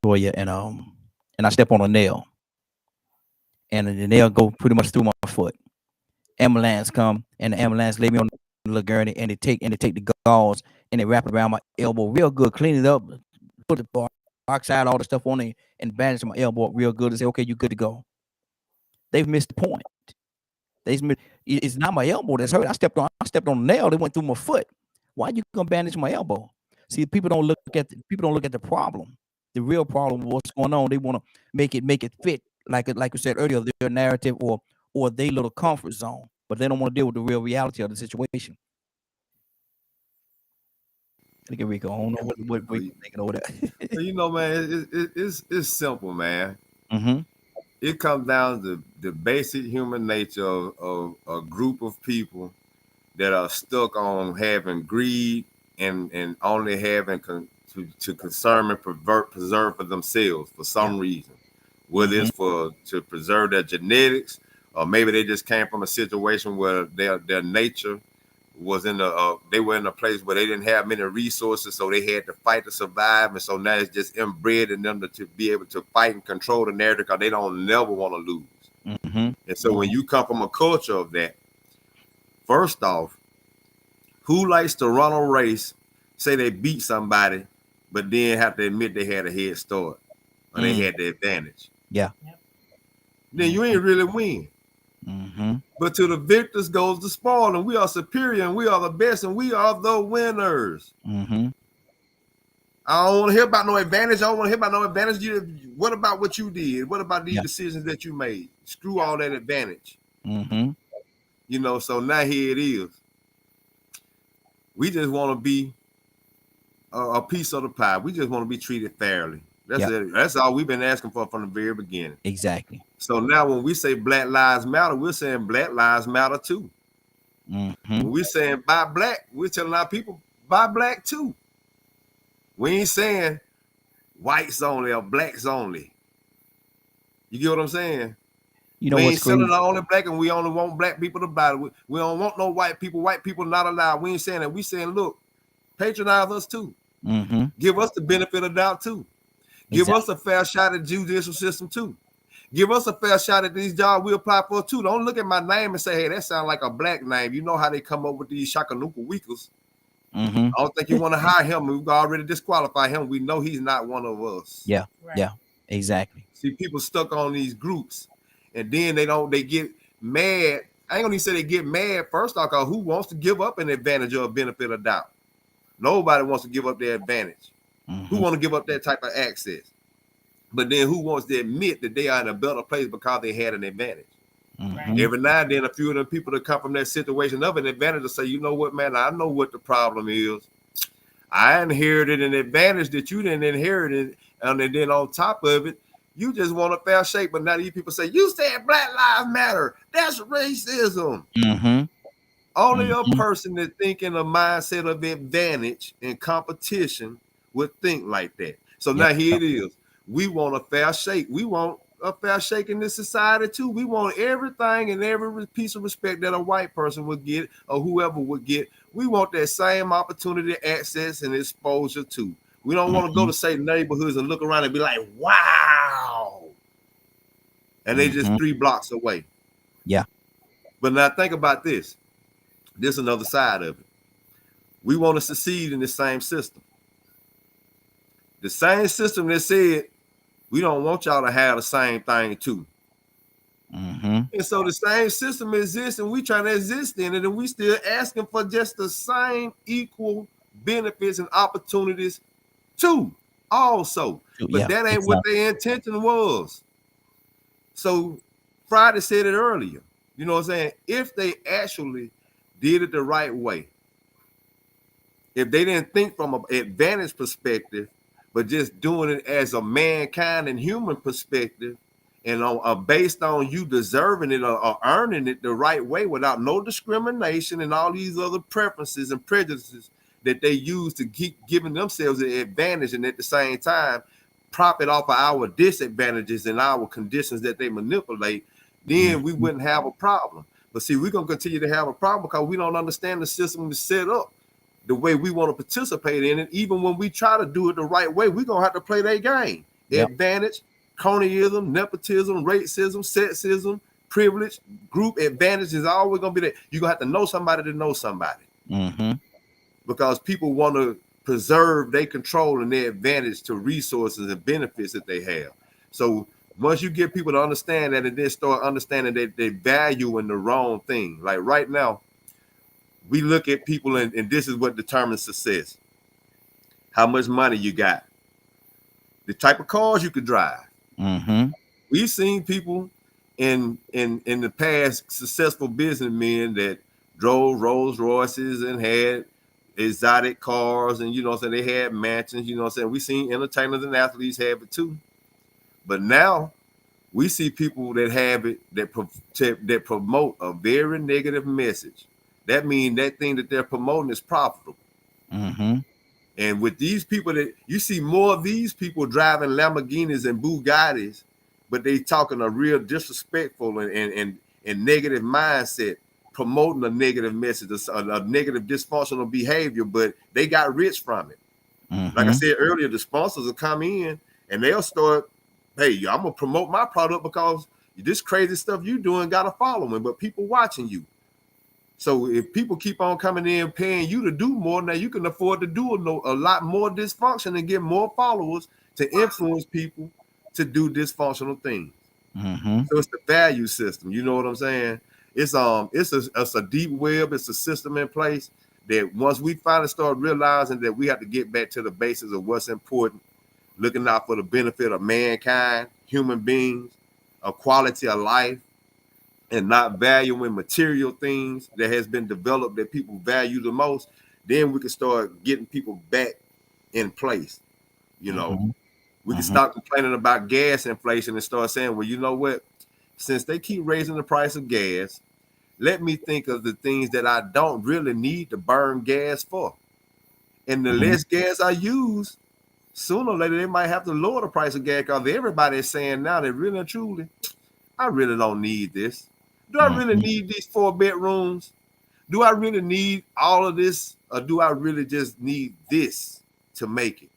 Toya, and I step on a nail, and the nail go pretty much through my foot. Ambulance come, and the ambulance lay me on the little gurney, and they take the gauze and they wrap it around my elbow real good, clean it up, put the oxide, all the stuff on it, and bandage my elbow up real good and say, okay, you good to go. They've missed the point. It's not my elbow that's hurt. I stepped on the nail. It went through my foot. Why you gonna bandage my elbow? See, people don't look at the problem, the real problem. What's going on? They want to make it fit like we said earlier, their narrative or their little comfort zone, but they don't want to deal with the real reality of the situation. Look at Rico. I don't know what Rico thinking over there. You know, man, it's simple, man. Mm-hmm. It comes down to the basic human nature of a group of people that are stuck on having greed and only having to concern and preserve for themselves for some reason, whether Mm-hmm. it's to preserve their genetics, or maybe they just came from a situation where their nature was they were in a place where they didn't have many resources, so they had to fight to survive, and so now it's just inbred in them to be able to fight and control the narrative because they don't never want to lose. Mm-hmm. And so when you come from a culture of that, first off, who likes to run a race, say they beat somebody, but then have to admit they had a head start or they had the advantage? Yeah. Then you ain't really win. Mm-hmm. But to the victors goes the spoil, and we are superior, and we are the best, and we are the winners. Mm-hmm. I don't want to hear about no advantage. I don't want to hear about no advantage. What about what you did? What about these decisions that you made? Screw all that advantage. Mm-hmm. You know, so now here it is. We just want to be a piece of the pie. We just want to be treated fairly. That's it. That's all we've been asking for from the very beginning. Exactly. So now when we say Black Lives Matter, we're saying Black Lives Matter too. Mm-hmm. When we're saying buy black, we're telling our people buy black too. We ain't saying whites only or blacks only. You get what I'm saying? You know We what's ain't selling crazy? the only black, and we only want black people to buy it. We don't want no white people. White people not allowed. We ain't saying that. We saying, look, patronize us too. Mm-hmm. Give us the benefit of doubt too. Give us a fair shot at the judicial system too. Give us a fair shot at these jobs we apply for too. Don't look at my name and say, hey, that sounds like a black name. You know how they come up with these Shakanuka Weekers. Mm-hmm. I don't think you want to hire him. We've already disqualified him. We know he's not one of us. Yeah. Right. Yeah. Exactly. See, people stuck on these groups, and then they get mad. I ain't gonna even say they get mad first off, because who wants to give up an advantage or a benefit of doubt? Nobody wants to give up their advantage. Mm-hmm. Who want to give up that type of access? But then who wants to admit that they are in a better place because they had an advantage? Mm-hmm. Every now and then, a few of them people that come from that situation of an advantage will say, you know what, man, I know what the problem is. I inherited an advantage that you didn't inherit, and then on top of it, you just want a fair shake. But now these people say, you said Black Lives Matter. That's racism. Mm-hmm. Only a person that think in a mindset of advantage and competition would think like that. So now here it is. We want a fair shake. We want a fair shake in this society too. We want everything and every piece of respect that a white person would get or whoever would get. We want that same opportunity, access, and exposure too. We don't want to go to certain neighborhoods and look around and be like, wow. And they just 3 blocks away. Yeah. But now think about this. This is another side of it. We want to succeed in the same system. The same system that said, we don't want y'all to have the same thing too. Mm-hmm. And so the same system exists, and we trying to exist in it, and we still asking for just the same equal benefits and opportunities too, also. But that ain't what their intention was. So Friday said it earlier. You know what I'm saying? If they actually did it the right way, if they didn't think from an advantage perspective, but just doing it as a mankind and human perspective, and based on you deserving it or earning it the right way without no discrimination and all these other preferences and prejudices that they use to keep giving themselves an advantage, and at the same time profit off of our disadvantages and our conditions that they manipulate, then we wouldn't have a problem. But see, we're going to continue to have a problem because we don't understand the system is set up the way we want to participate in it. Even when we try to do it the right way, we're going to have to play their game. Advantage, cronyism, nepotism, racism, sexism, privilege, group advantage is always going to be there. You're going to have to know somebody to know somebody. Because people want to preserve their control and their advantage to resources and benefits that they have. So once you get people to understand that and then start understanding that they value in the wrong thing, like right now, we look at people and this is what determines success. How much money you got, the type of cars you could drive. We've seen people in the past, successful businessmen that drove Rolls Royces and had exotic cars, and you know what I'm saying, they had mansions, you know what I'm saying. We seen entertainers and athletes have it too. But now we see people that have it that promote a very negative message. That means that thing that they're promoting is profitable. And with these people, that you see more of these people driving Lamborghinis and Bugattis, but they talking a real disrespectful and negative mindset, promoting a negative message, a negative dysfunctional behavior, but they got rich from it. Like I said earlier, the sponsors will come in and they'll start, hey, I'm gonna promote my product because this crazy stuff you doing got a following, but people watching you. So if people keep on coming in paying you to do more, now you can afford to do a lot more dysfunction and get more followers to influence people to do dysfunctional things. So it's the value system. You know what I'm saying? It's a deep web. It's a system in place that once we finally start realizing that we have to get back to the basics of what's important, looking out for the benefit of mankind, human beings, a quality of life, and not valuing material things that has been developed that people value the most, then we can start getting people back in place. You know, we can stop complaining about gas inflation and start saying, well, you know what? Since they keep raising the price of gas, let me think of the things that I don't really need to burn gas for. And the less gas I use, sooner or later they might have to lower the price of gas because everybody is saying now that really and truly, I really don't need this. Do I really need these 4 bedrooms? Do I really need all of this? Or do I really just need this to make it,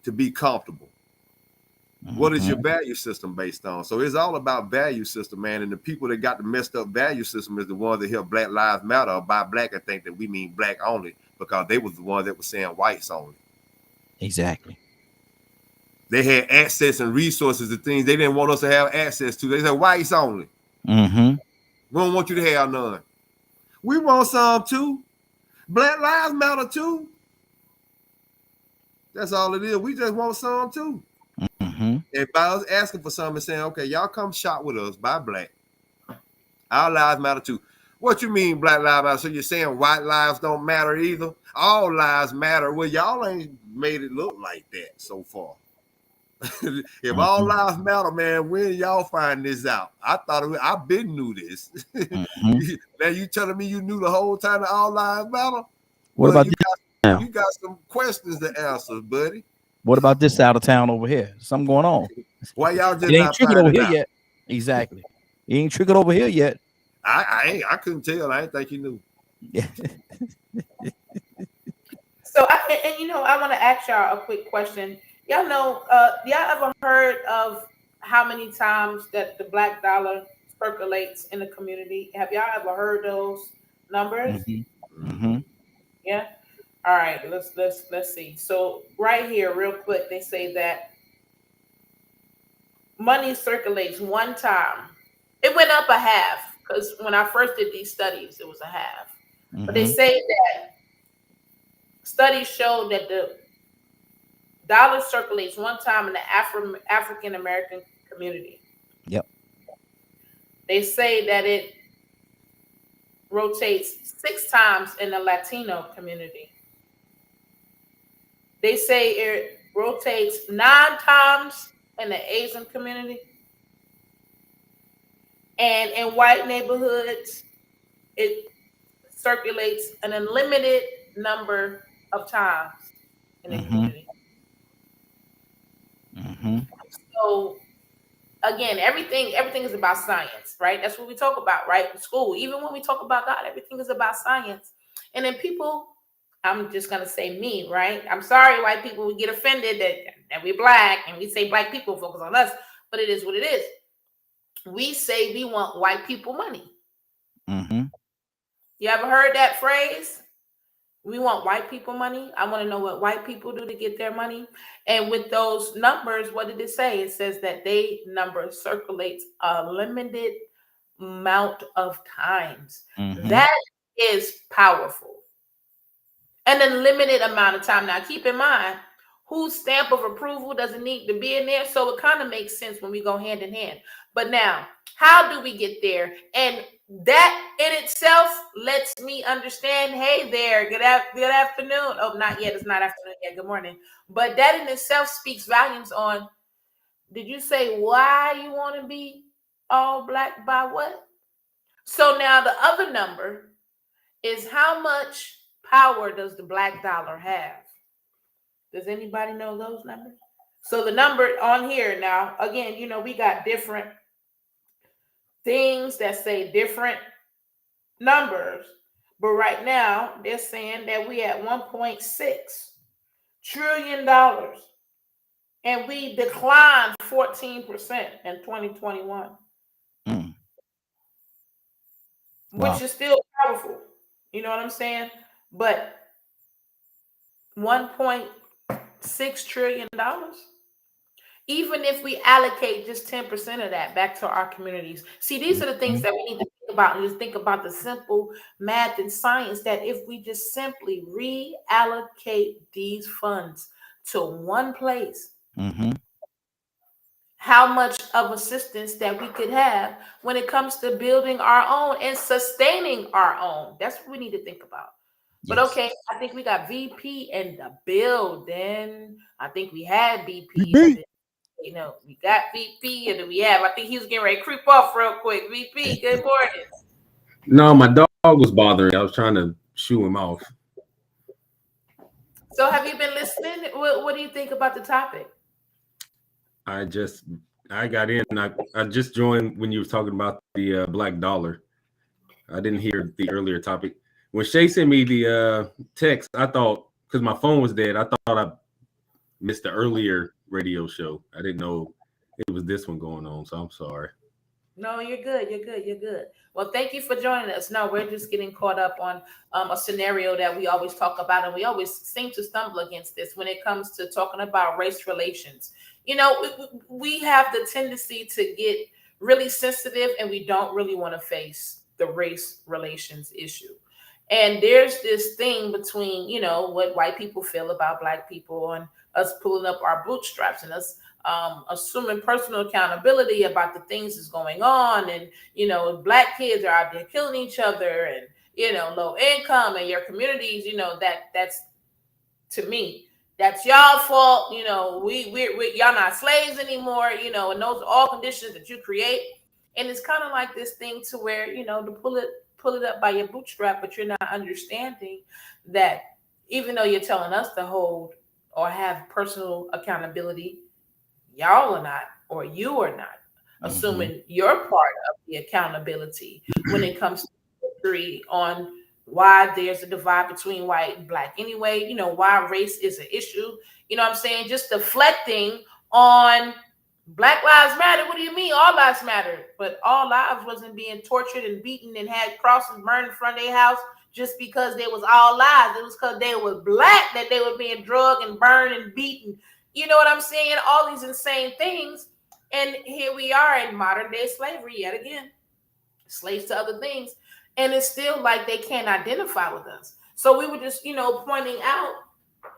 to be comfortable? What is your value system based on? So it's all about value system, man. And the people that got the messed up value system is the ones that hear Black Lives Matter or buy black and think that we mean black only because they was the ones that were saying whites only. Exactly. They had access and resources to things they didn't want us to have access to. They said whites only. We don't want you to have none. We want some too. Black Lives Matter too. That's all it is. We just want some too. And by us asking for something and saying, okay, y'all come shop with us, buy black. Our lives matter too. What you mean Black Lives Matter? So you're saying white lives don't matter either? All lives matter. Well, y'all ain't made it look like that so far. If all lives matter, man, when y'all find this out? I thought I've been knew this. Now you telling me you knew the whole time that all lives matter? What about you got some questions to answer, buddy. What about this side of town over here? Something going on. Why y'all just it ain't not triggered over here out? yet? Exactly. It ain't triggered over here yet. I couldn't tell. I didn't think you knew. So I want to ask y'all a quick question. Y'all know, y'all ever heard of how many times that the black dollar circulates in the community? Have y'all ever heard those numbers? Yeah. All right, let's see. So right here, real quick, they say that money circulates one time. It went up a half because when I first did these studies, it was a half. But they say that studies show that the dollar circulates one time in the African American community. Yep. They say that it rotates 6 times in the Latino community. They say it rotates 9 times in the Asian community. And in white neighborhoods, it circulates an unlimited number of times in the community. So again, everything is about science, right? That's what we talk about, right? In school, even when we talk about God, everything is about science. And then people, I'm just gonna say me, right? I'm sorry, white people would get offended that we're black and we say black people focus on us, but it is what it is. We say we want white people money. You ever heard that phrase? We want white people money. I want to know what white people do to get their money. And with those numbers, what did it say? It says that they number circulates a limited amount of times. That is powerful. An unlimited amount of time. Now, keep in mind, whose stamp of approval doesn't need to be in there. So it kind of makes sense when we go hand in hand. But now, how do we get there? And that in itself lets me understand, hey there, good afternoon. Oh, not yet. It's not afternoon yet. Good morning. But that in itself speaks volumes on, did you say why you want to be all black by what? So now the other number is how much power does the black dollar have? Does anybody know those numbers? So the number on here now, again, we got different things that say different numbers, but right now they're saying that we at $1.6 trillion, and we declined 14% in 2021, which is still powerful. You know what I'm saying? But $1.6 trillion. Even if we allocate just 10% of that back to our communities. See, these are the things that we need to think about, and just think about the simple math and science, that if we just simply reallocate these funds to one place, how much of assistance that we could have when it comes to building our own and sustaining our own. That's what we need to think about. But okay, I think we got VP in the building. I think we had BP. We got VP, and then I think he was getting ready to creep off real quick. VP, good morning. No, my dog was bothering me. I was trying to shoo him off. So have you been listening? What do you think about the topic? I got in. I just joined when you were talking about the black dollar. I didn't hear the earlier topic. When Shay sent me the text, I thought, because my phone was dead, I thought I missed the earlier radio show. I didn't know it was this one going on, so I'm sorry. No, you're good. You're good. You're good. Well, thank you for joining us. No, we're just getting caught up on a scenario that we always talk about, and we always seem to stumble against this when it comes to talking about race relations. You know, we have the tendency to get really sensitive, and we don't really want to face the race relations issue. And there's this thing between, you know, what white people feel about black people and us pulling up our bootstraps and us assuming personal accountability about the things that's going on. And, you know, black kids are out there killing each other and, you know, low income and your communities, you know, that's to me, that's y'all fault. You know, we y'all not slaves anymore, you know, and those are all conditions that you create. And it's kind of like this thing to where, you know, to pull it up by your bootstrap, but you're not understanding that even though you're telling us to hold or have personal accountability, y'all are not, or you are not assuming your part of the accountability when it comes to history on why there's a divide between white and black anyway, you know, why race is an issue, you know what I'm saying? Just deflecting on Black Lives Matter. What do you mean all lives matter? But all lives wasn't being tortured and beaten and had crosses burned in front of their house just because they was all lives. It was because they was black that they were being drugged and burned and beaten. You know what I'm saying? All these insane things. And here we are in modern day slavery yet again. Slaves to other things. And it's still like they can't identify with us. So we were just, you know, pointing out,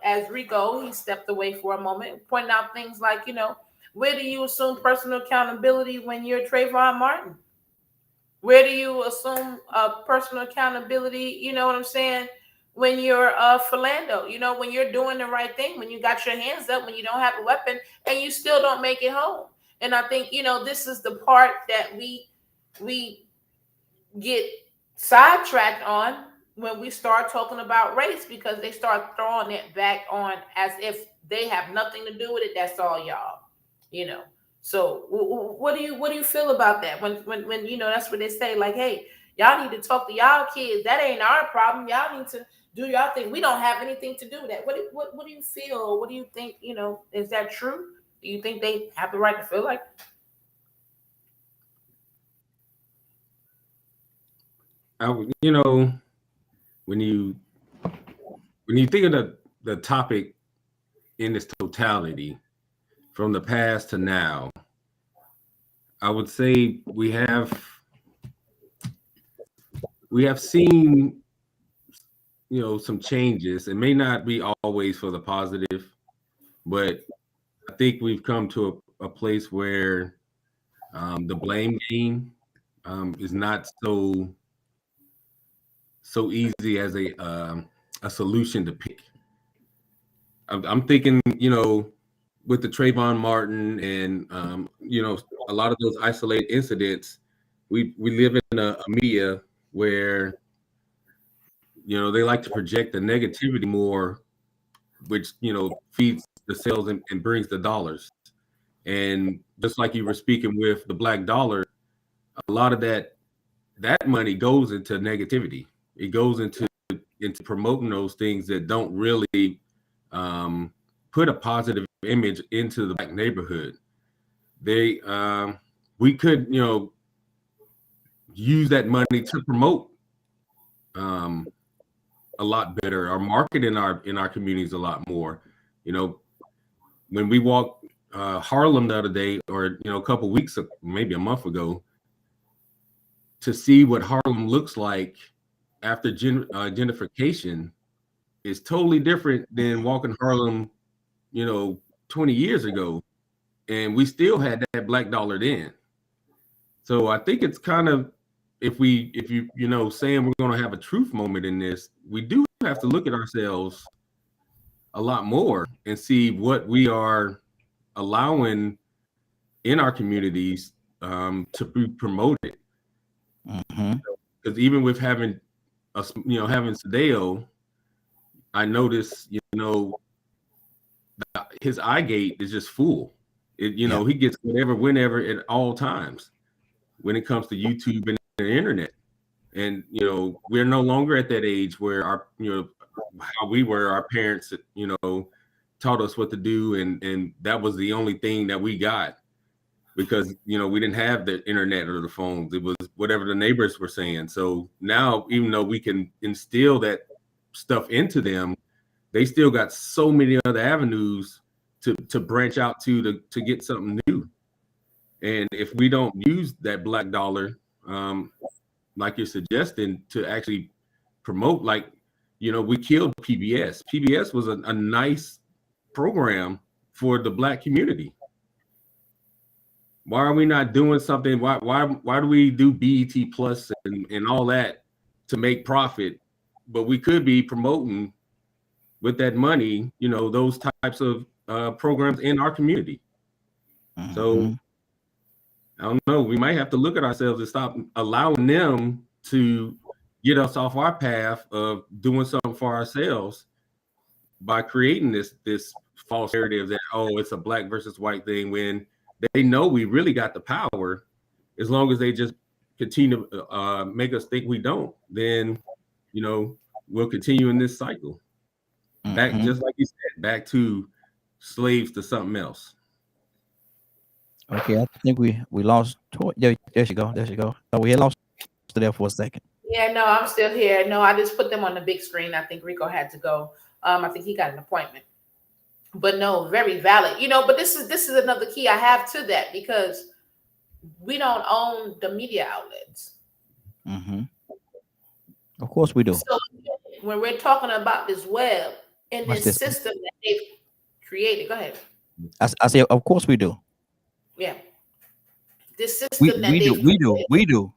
as Rico, he stepped away for a moment, pointing out things like, you know, where do you assume personal accountability when you're Trayvon Martin? Where do you assume personal accountability, you know what I'm saying, when you're Philando, you know, when you're doing the right thing, when you got your hands up, when you don't have a weapon and you still don't make it home. And I think, you know, this is the part that we get sidetracked on when we start talking about race, because they start throwing it back on as if they have nothing to do with it. That's all y'all, you know. So what do you feel about that? When you know, that's what they say, like, hey, y'all need to talk to y'all kids. That ain't our problem. Y'all need to do y'all thing. We don't have anything to do with that. What do you feel? What do you think? You know, is that true? Do you think they have the right to feel like? You know, when you think of the topic in its totality, from the past to now, I would say we have seen, you know, some changes. It may not be always for the positive, but I think we've come to a place where the blame game is not so easy as a solution to pick. I'm thinking, you know, with the Trayvon Martin and you know, a lot of those isolated incidents, we live in a media where, you know, they like to project the negativity more, which, you know, feeds the sales and brings the dollars. And just like you were speaking with the black dollar, a lot of that money goes into negativity. It goes into promoting those things that don't really put a positive image into the black neighborhood. We could, you know, use that money to promote a lot better, or market in our communities a lot more. You know, when we walked Harlem the other day, or, you know, a couple weeks, maybe a month ago, to see what Harlem looks like after gentrification is totally different than walking Harlem, you know, 20 years ago, and we still had that black dollar then. So I think it's kind of, if you know, saying we're going to have a truth moment in this, we do have to look at ourselves a lot more and see what we are allowing in our communities to be promoted. Because even with having Sadeo, I noticed, his eye gate is just full. He gets whatever, whenever, at all times when it comes to YouTube and the internet. And, we're no longer at that age where how we were, our parents, taught us what to do. And that was the only thing that we got, because, we didn't have the internet or the phones. It was whatever the neighbors were saying. So now, even though we can instill that stuff into them, they still got so many other avenues to branch out to get something new. And if we don't use that black dollar, like you're suggesting, to actually promote, we killed PBS. PBS was a nice program for the Black community. Why are we not doing something? Why do we do BET Plus and all that to make profit? But we could be promoting with that money, those types of programs in our community. Mm-hmm. So I don't know. We might have to look at ourselves and stop allowing them to get us off our path of doing something for ourselves by creating this false narrative that, it's a black versus white thing, when they know we really got the power. As long as they just continue to make us think we don't, then, we'll continue in this cycle. Back, just like you said, back to slaves to something else. Okay, I think we lost. There she go. There she go. Oh, we had lost there for a second. Yeah, no, I'm still here. No, I just put them on the big screen. I think Rico had to go. I think he got an appointment. But no, very valid. But this is another key I have to that, because we don't own the media outlets. Mm-hmm. Of course we do. So when we're talking about this web and this system that they've created, go ahead. I say, of course we do. Yeah. This system we do. We do,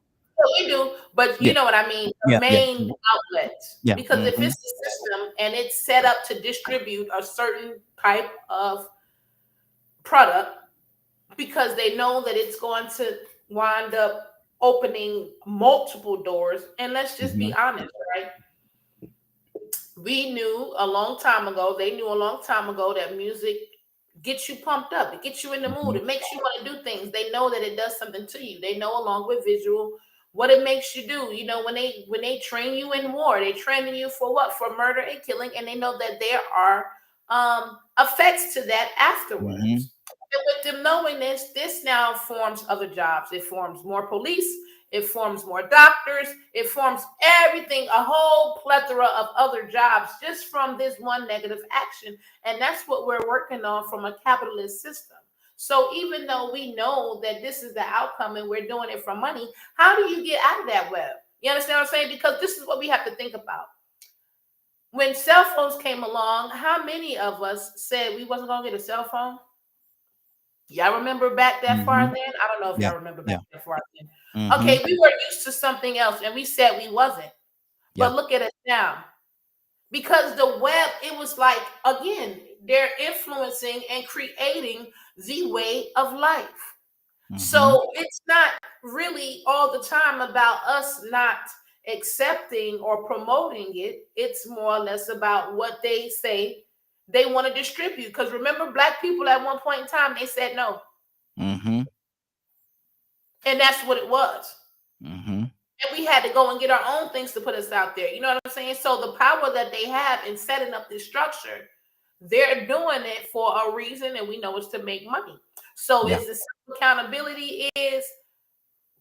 but you know what I mean? The main outlets. Yeah. Because if it's a system and it's set up to distribute a certain type of product, because they know that it's going to wind up opening multiple doors. And let's just be honest, right? We knew a long time ago, they knew a long time ago, that music gets you pumped up. It gets you in the mood. It makes you want to do things. They know that it does something to you. They know, along with visual, what it makes you do. When they train you in war, they train you for what? For murder and killing. And they know that there are effects to that afterwards. And with them knowing this now forms other jobs. It forms more police. It forms more doctors. It forms everything, a whole plethora of other jobs, just from this one negative action. And that's what we're working on from a capitalist system. So even though we know that this is the outcome and we're doing it for money, how do you get out of that web? You understand what I'm saying? Because this is what we have to think about. When cell phones came along, how many of us said we wasn't going to get a cell phone? Y'all remember back that far then? I don't know if y'all remember back that far then. Okay, we were used to something else and we said we wasn't. But look at us now. Because the web, it was like, again, they're influencing and creating the way of life. So it's not really all the time about us not accepting or promoting it. It's more or less about what they say they want to distribute. Because remember, Black people at one point in time, they said no. And that's what it was. And we had to go and get our own things to put us out there. You know what I'm saying? So the power that they have in setting up this structure, they're doing it for a reason, and we know it's to make money. So is the accountability is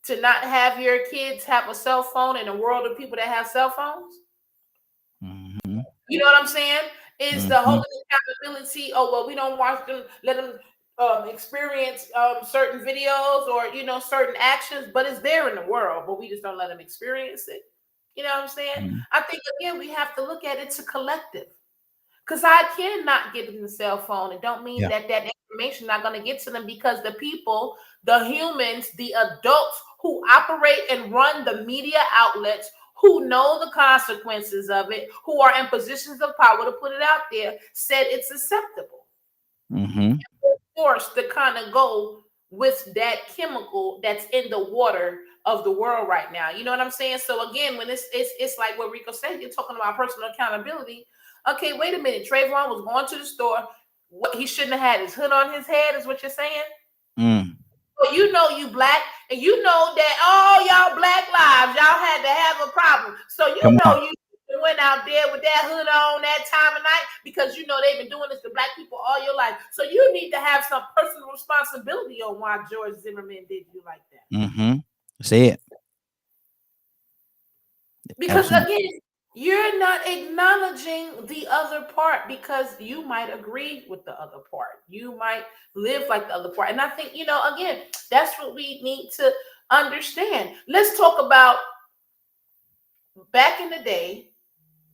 to not have your kids have a cell phone in a world of people that have cell phones? You know what I'm saying? Is the whole accountability, we don't want them, let them experience certain videos or, certain actions, but it's there in the world, but we just don't let them experience it. You know what I'm saying? I think, again, we have to look at it to collective. Because I cannot get in the cell phone. It don't mean that information not going to get to them, because the people, the humans, the adults who operate and run the media outlets, who know the consequences of it, who are in positions of power to put it out there, said it's acceptable. And we're forced to kind of go with that chemical that's in the water of the world right now. You know what I'm saying? So again, when it's like what Rico said, you're talking about personal accountability. Okay, wait a minute. Trayvon was going to the store. What, he shouldn't have had his hood on his head, is what you're saying? Well, you know you black, and you know that all y'all black lives, y'all had to have a problem. So you know you went out there with that hood on that time of night because you know they've been doing this to black people all your life. So you need to have some personal responsibility on why George Zimmerman did you like that. Say it. Because again, you're not acknowledging the other part because you might agree with the other part. You might live like the other part. And I think, you know, again, that's what we need to understand. Let's talk about back in the day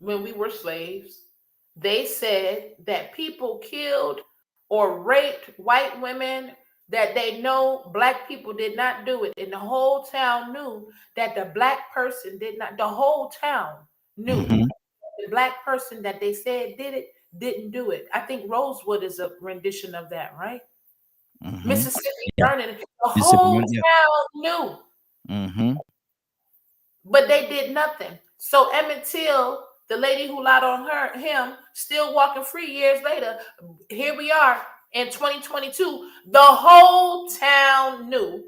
when we were slaves. They said that people killed or raped white women, that they know black people did not do it. And the whole town knew that the black person did not, the whole town knew the black person that they said did it didn't do it. I think Rosewood is a rendition of that, right? Mississippi burning. The whole town knew. But they did nothing. So Emmett Till, the lady who lied on him, still walking free years later. Here we are in 2022. The whole town knew.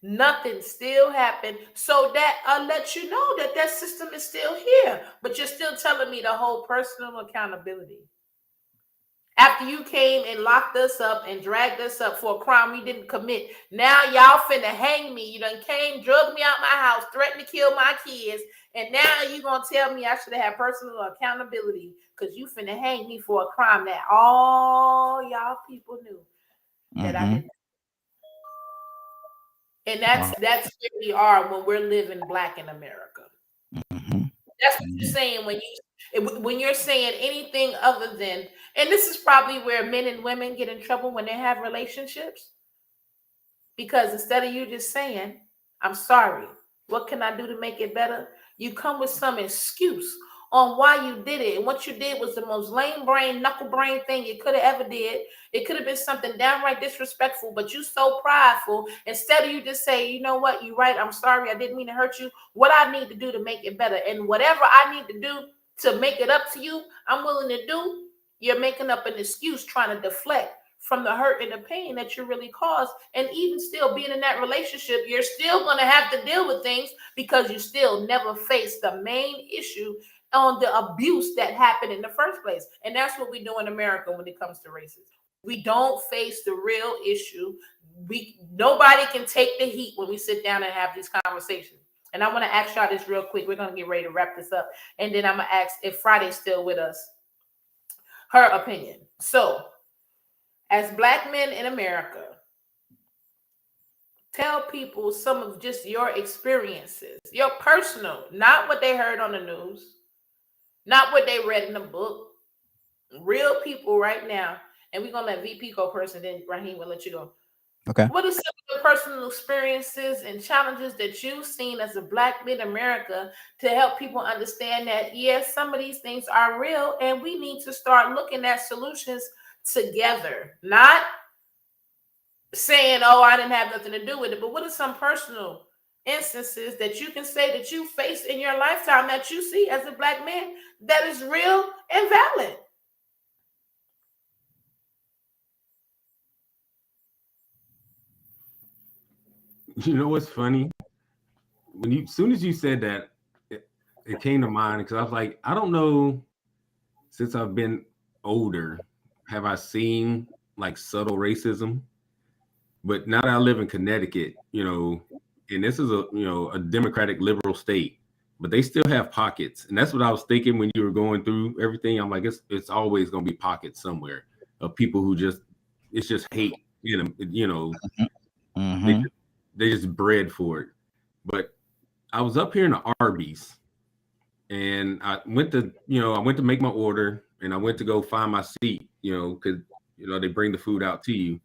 Nothing still happened. So that lets you know that that system is still here. But you're still telling me the whole personal accountability. After you came and locked us up and dragged us up for a crime we didn't commit, now y'all finna hang me. You done came, drugged me out my house, threatened to kill my kids, and now you gonna tell me I should have personal accountability because you finna hang me for a crime that all y'all people knew that I didn't. And that's where we are when we're living black in America. That's what you're saying when you're saying anything other than, and this is probably where men and women get in trouble when they have relationships. Because instead of you just saying, I'm sorry, what can I do to make it better? You come with some excuse on why you did it. And what you did was the most lame brain, knuckle brain thing you could have ever did. It could have been something downright disrespectful, but you so prideful. Instead of you just say, you know what, you're right, I'm sorry, I didn't mean to hurt you. What I need to do to make it better, and whatever I need to do to make it up to you, I'm willing to do. You're making up an excuse, trying to deflect from the hurt and the pain that you really caused. And even still being in that relationship, you're still going to have to deal with things because you still never face the main issue on the abuse that happened in the first place. And that's what we do in America when it comes to racism. We don't face the real issue. Nobody can take the heat when we sit down and have these conversations. And I want to ask y'all this real quick. We're going to get ready to wrap this up. And then I'm going to ask if Friday's still with us, her opinion. So, as black men in America, tell people some of just your experiences, your personal, not what they heard on the news, not what they read in the book, real people right now. And we're going to let VP go first, and then Raheem will let you go. Okay. What are some of the personal experiences and challenges that you've seen as a black man in America to help people understand that, yes, some of these things are real, and we need to start looking at solutions together, not saying, oh, I didn't have nothing to do with it, but what are some personal instances that you can say that you faced in your lifetime that you see as a black man that is real and valid? You know what's funny? As soon as you said that, it came to mind because I was like, I don't know, since I've been older, have I seen like subtle racism? But now that I live in Connecticut, you know, and this is a Democratic liberal state, but they still have pockets. And that's what I was thinking when you were going through everything. I'm like, it's always going to be pockets somewhere of people who it's just hate, you know, they just bred for it. But I was up here in the Arby's, and I went to make my order, and I went to go find my seat, because they bring the food out to you.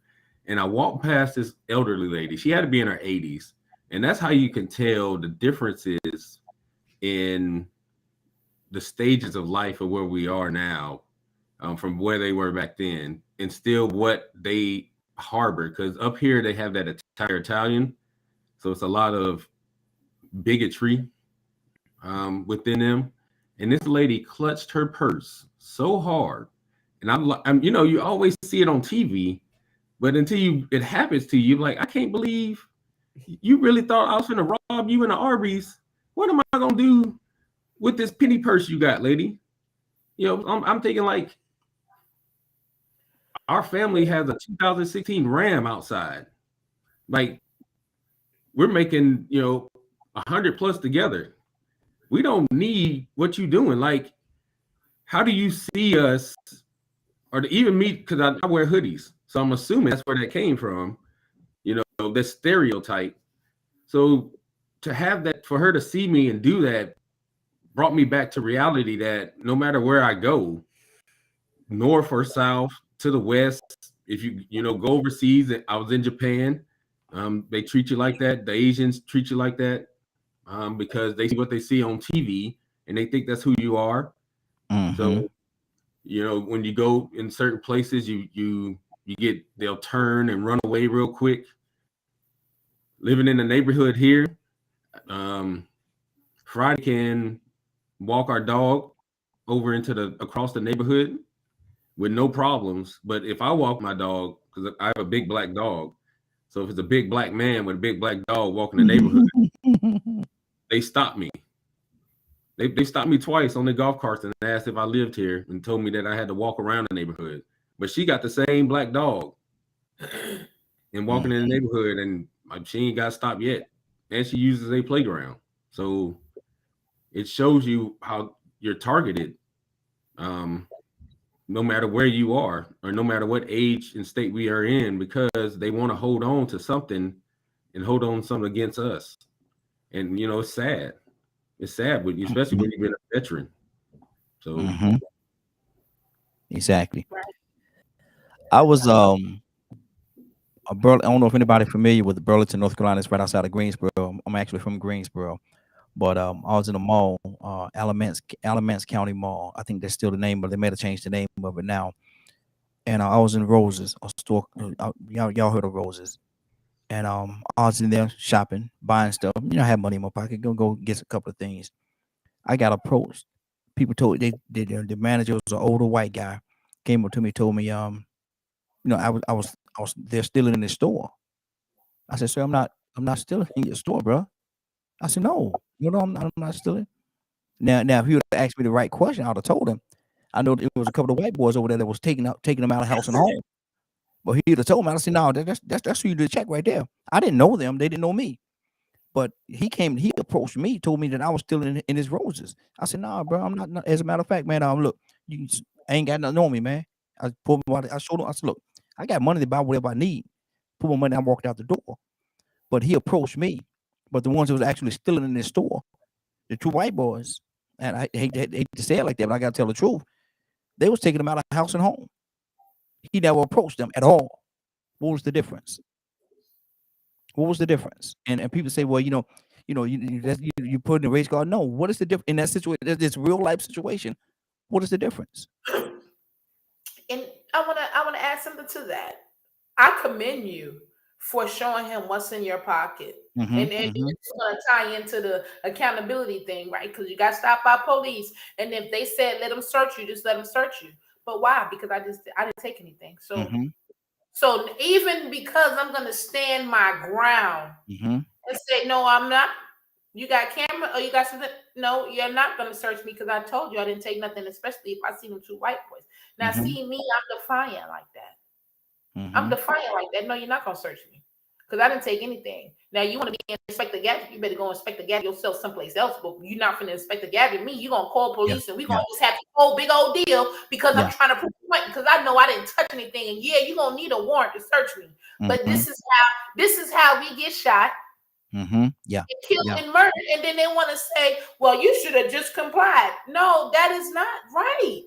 And I walked past this elderly lady. She had to be in her 80s. And that's how you can tell the differences in the stages of life of where we are now, from where they were back then, and still what they harbor. Because up here they have that entire Italian, so it's a lot of bigotry within them. and this lady clutched her purse so hard. And I'm you know, you always see it on TV, but until it happens to you, like, I can't believe you really thought I was going to rob you in the Arby's. What am I going to do with this penny purse you got, lady? You know, I'm thinking, like, our family has a 2016 Ram outside. Like, we're making, you know, 100 plus together. We don't need what you're doing. Like, how do you see us, or to even me, because I wear hoodies, so I'm assuming that's where that came from, you know, this stereotype. So to have that, for her to see me and do that, brought me back to reality that no matter where I go, north or south, to the west, if you know, go overseas, I was in Japan, they treat you like that. The Asians treat you like that, because they see what they see on TV and they think that's who you are. So, you know, when you go in certain places, they'll turn and run away real quick. Living in the neighborhood here, Friday can walk our dog over across the neighborhood with no problems. But if I walk my dog, because I have a big black dog, so if it's a big black man with a big black dog walking the neighborhood, they stop me. They stopped me twice on the golf carts and asked if I lived here and told me that I had to walk around the neighborhood. But she got the same black dog and walking in the neighborhood, and she ain't got stopped yet. And she uses a playground. So it shows you how you're targeted, no matter where you are or no matter what age and state we are in, because they want to hold on to something and hold on to something against us. And, you know, it's sad. It's sad, especially when you've been a veteran. So exactly. I was I don't know if anybody familiar with Burlington, North Carolina. It's right outside of Greensboro. I'm actually from Greensboro, but I was in a mall, Alamance County Mall. I think that's still the name, but they may have changed the name of it now. And I was in Roses, a store. Y'all heard of Roses? And I was in there shopping, buying stuff. You know, I had money in my pocket. Go get a couple of things. I got approached. People told the manager was an older white guy. Came up to me, told me, you know, I was they're stealing in the store. I said, sir, I'm not stealing in your store, bro. I said, no, I'm not stealing. Now, if he would have asked me the right question, I would have told him. I know it was a couple of white boys over there that was taking them out of house and home. But he'd have told me. I said, no, that's who you did check right there. I didn't know them. They didn't know me. But he approached me, told me that I was still in his Roses. I said, nah, bro, I'm not. As a matter of fact, man, look, you ain't got nothing on me, man. I showed him. I said, look, I got money to buy whatever I need. Put my money, I walked out the door. But he approached me. But the ones that was actually stealing in this store, the two white boys, and I hate to say it like that, but I got to tell the truth. They was taking them out of house and home. He never approached them at all. What was the difference? What was the difference? And people say, well, you put in a race card. No, what is the difference in that situation? This real life situation. What is the difference? And I wanna add something to that. I commend you for showing him what's in your pocket. And it's going to tie into the accountability thing, right? Because you got stopped by police, and if they said let them search you, just let them search you. But why? Because I didn't take anything. So so even because I'm going to stand my ground and say no, I'm not. You got camera or you got something? No, you're not going to search me because I told you I didn't take nothing, especially if I see them two white boys. Now, see me, I'm defiant like that. I'm defiant like that. No, you're not going to search me because I didn't take anything. Now, you want to be inspect the gadget, you better go inspect the gadget yourself someplace else, but you're not going to inspect the gadget. Me, you're going to call police and we're going to just have a whole big old deal because I'm trying to prove a point because I know I didn't touch anything. And yeah, you're going to need a warrant to search me. But this is how we get shot. And killed and murdered, and then they want to say, well, you should have just complied. No, that is not right.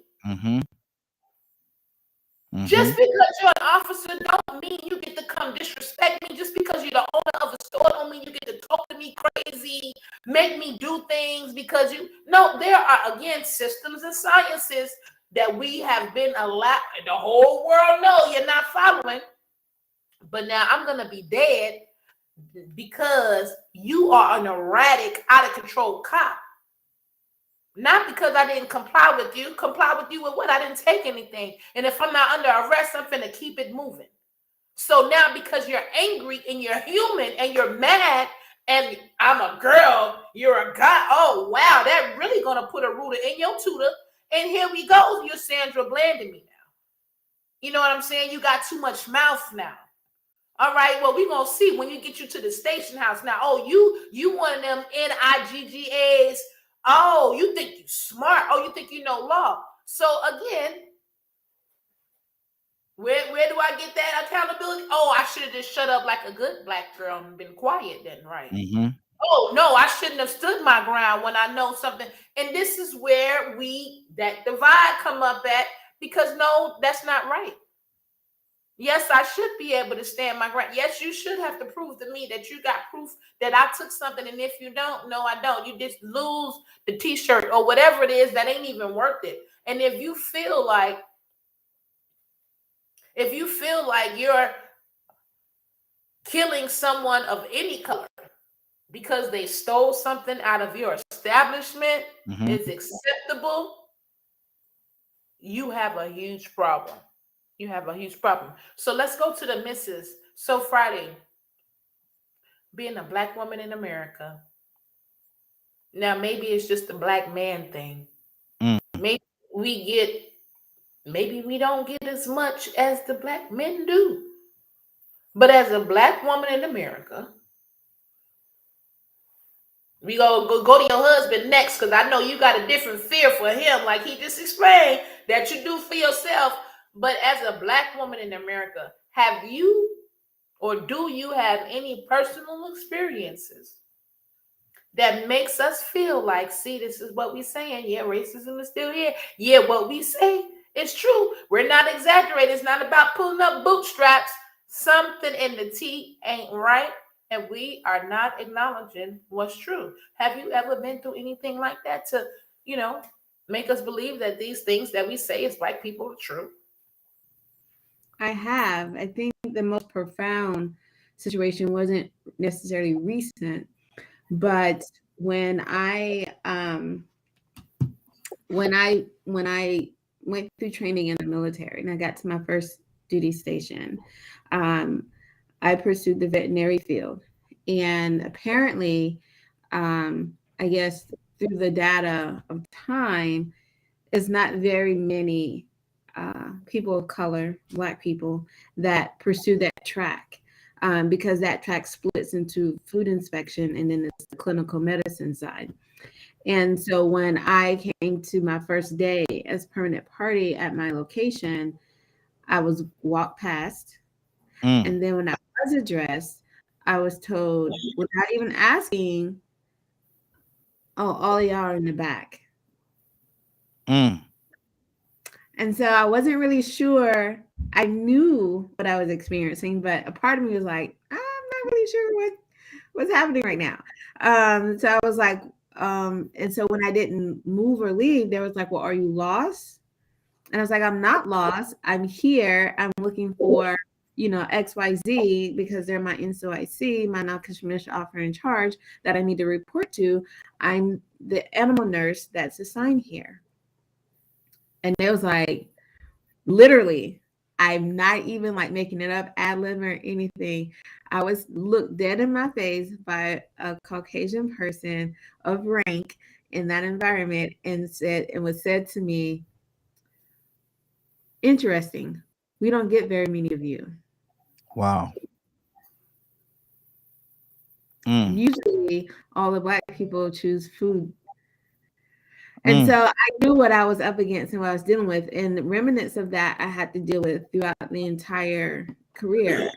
Just because you're an officer don't mean you get to come disrespect me. Just because you're the owner of a store don't mean you get to talk to me crazy, make me do things because there are, again, systems and sciences that we have been allowed, the whole world know you're not following, but now I'm going to be dead because you are an erratic, out of control cop. Not because I didn't comply with you. Comply with you with what? I didn't take anything. And if I'm not under arrest, I'm finna keep it moving. So now because you're angry and you're human and you're mad and I'm a girl, you're a guy. Oh, wow, that really gonna put a rooter in your tutor. And here we go. You're Sandra Blanding me now. You know what I'm saying? You got too much mouth now. All right, well, we're gonna see when you get you to the station house now. Oh, you one of them NIGGAs. Oh, you think you smart. Oh, you think you know law. So again, where do I get that accountability? Oh, I should have just shut up like a good black girl and been quiet then, right? Mm-hmm. Oh, no, I shouldn't have stood my ground when I know something. And this is where that divide come up at, because no, that's not right. Yes, I should be able to stand my ground. Yes, you should have to prove to me that you got proof that I took something. And if you don't, no, I don't. You just lose the t-shirt or whatever it is that ain't even worth it. And if you feel like you're killing someone of any color because they stole something out of your establishment is acceptable, you have a huge problem. You have a huge problem. So let's go to the misses. So Friday, being a black woman in America. Now, maybe it's just a black man thing. Maybe we don't get as much as the black men do. But as a black woman in America, we go to your husband next, because I know you got a different fear for him, like he just explained that you do for yourself. But as a black woman in America, have you or do you have any personal experiences that makes us feel like, see, this is what we're saying. Yeah, racism is still here. Yeah, what we say is true. We're not exaggerating. It's not about pulling up bootstraps. Something in the tea ain't right, and we are not acknowledging what's true. Have you ever been through anything like that to, make us believe that these things that we say as black people are true? I have. I think the most profound situation wasn't necessarily recent, but when I went through training in the military and I got to my first duty station, I pursued the veterinary field. And apparently, I guess through the data of time, it's not very many people of color, Black people, that pursue that track, because that track splits into food inspection and then it's the clinical medicine side. And so when I came to my first day as permanent party at my location, I was walked past. And then when I was addressed, I was told, without even asking, oh, all of y'all are in the back. And so I wasn't really sure. I knew what I was experiencing, but a part of me was like, I'm not really sure what's happening right now. So I was like, and so when I didn't move or leave, they was like, well, are you lost? And I was like, I'm not lost. I'm here. I'm looking for, XYZ, because they're my NCOIC, my non-commissioned officer in charge that I need to report to. I'm the animal nurse that's assigned here. And they was like, literally, I'm not even like making it up, ad-lib or anything. I was looked dead in my face by a Caucasian person of rank in that environment and was said to me, interesting. We don't get very many of you. Wow. Usually all the Black people choose food. And so I knew what I was up against and what I was dealing with. And the remnants of that I had to deal with throughout the entire career.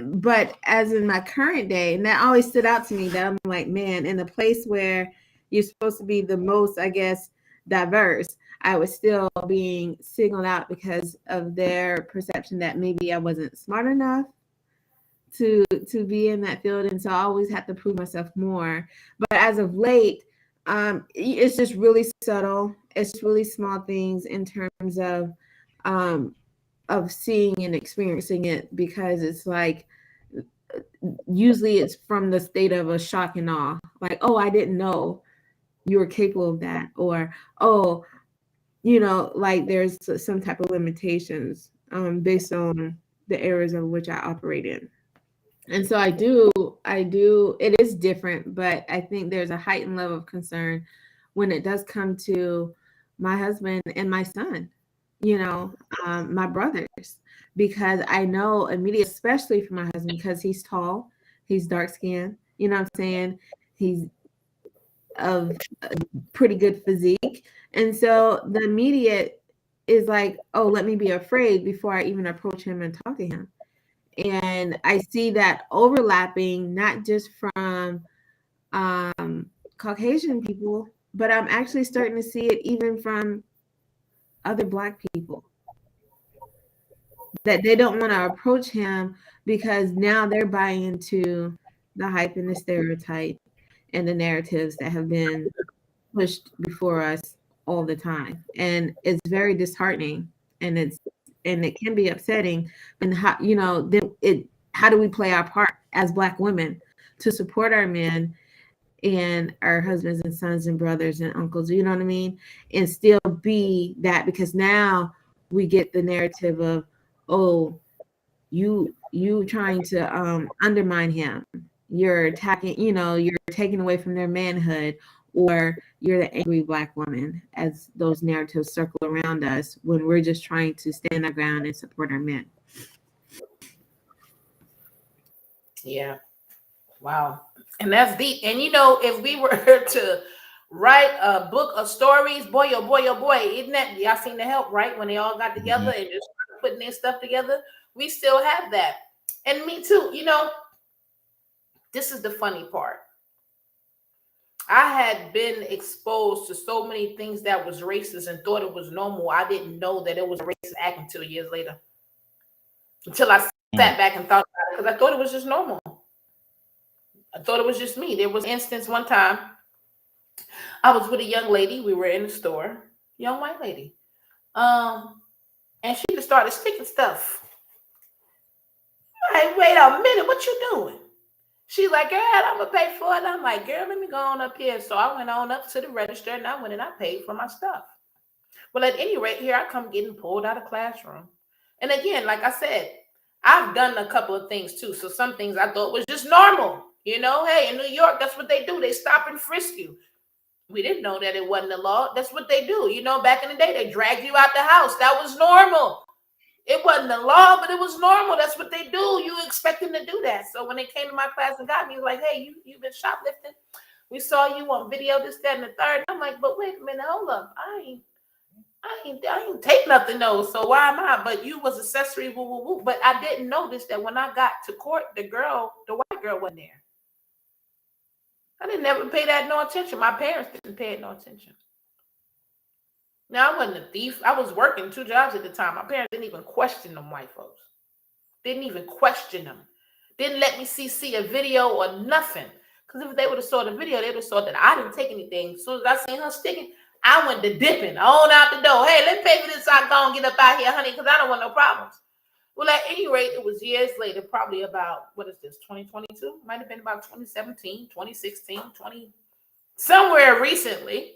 But as in my current day, and that always stood out to me, that I'm like, man, in a place where you're supposed to be the most, I guess, diverse, I was still being singled out because of their perception that maybe I wasn't smart enough to be in that field. And so I always had to prove myself more. But as of late, it's just really subtle. It's really small things in terms of seeing and experiencing it, because it's like, usually it's from the state of a shock and awe, like, oh, I didn't know you're capable of that, or oh, you know, like there's some type of limitations based on the areas of which I operate in. And so I do, it is different, but I think there's a heightened level of concern when it does come to my husband and my son, you know, my brothers, because I know immediately, especially for my husband, because he's tall, he's dark skinned, you know what I'm saying? He's of a pretty good physique. And so the immediate is like, oh, let me be afraid before I even approach him and talk to him. And I see that overlapping not just from Caucasian people, but I'm actually starting to see it even from other Black people, that they don't want to approach him because now they're buying into the hype and the stereotype and the narratives that have been pushed before us all the time. And it's very disheartening, and it can be upsetting. And how, you know, then how do we play our part as Black women to support our men and our husbands and sons and brothers and uncles, you know what I mean? And still be that, because now we get the narrative of, oh, you trying to undermine him. You're attacking, you know, you're taking away from their manhood, or you're the angry Black woman, as those narratives circle around us when we're just trying to stand our ground and support our men. Yeah. Wow. And that's deep. And you know, if we were to write a book of stories, boy, oh boy, isn't that, y'all seen The Help, right? When they all got together and just putting their stuff together, we still have that. And me too. You know, this is the funny part. I had been exposed to so many things that was racist and thought it was normal. I didn't know that it was a racist act until years later. Until I sat back and thought about it, because I thought it was just normal. I thought it was just me. There was an instance one time I was with a young lady. We were in the store, young white lady. And she just started sticking stuff. Like, wait a minute, what you doing? She's like, girl, I'm gonna pay for it. I'm like, girl, let me go on up here. So I went on up to the register and I went and I paid for my stuff. Well, at any rate, here I come getting pulled out of classroom. And again, like I said, I've done a couple of things too. So some things I thought was just normal. You know, hey, in New York, that's what they do. They stop and frisk you. We didn't know that it wasn't the law. That's what they do. You know, back in the day, they dragged you out the house. That was normal. It wasn't the law, but it was normal. That's what they do. You expect them to do that. So when they came to my class and got me, like, hey, you've been shoplifting. We saw you on video, this, that, and the third. I'm like, but wait a minute, hold up. I ain't take nothing, no. So why am I? But you was accessory, woo, woo, woo. But I didn't notice that when I got to court, the white girl wasn't there. I didn't never pay that no attention. My parents didn't pay it no attention. Now, I wasn't a thief. I was working 2 jobs at the time. My parents didn't even question them white folks. Didn't even question them. Didn't let me see a video or nothing. Because if they would have saw the video, they would have saw that I didn't take anything. As soon as I seen her sticking, I went to dipping on out the door. Hey, let's pay for this so I go and get up out here, honey, because I don't want no problems. Well, at any rate, it was years later, probably about, what is this, 2022? Might have been about 2017, 2016, somewhere recently.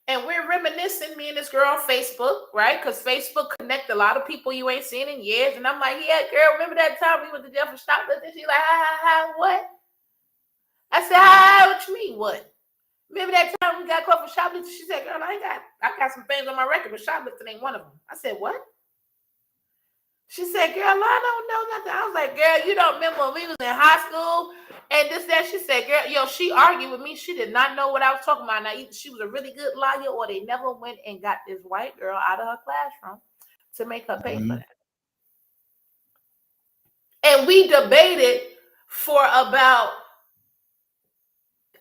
And we're reminiscing, me and this girl on Facebook, right? Because Facebook connect a lot of people you ain't seen in years. And I'm like, yeah, girl, remember that time we went to jail for shoplifting? She's like, ha, what? I said, what you mean, what? Remember that time we got caught for shoplifting? She said, girl, I got some things on my record, but shoplifting ain't one of them. I said, what? She said, girl, I don't know nothing. I was like, girl, you don't remember when we was in high school and this, that? She said, girl, she argued with me. She did not know what I was talking about. Now, either she was a really good lawyer or they never went and got this white girl out of her classroom to make her pay for that. And we debated for about,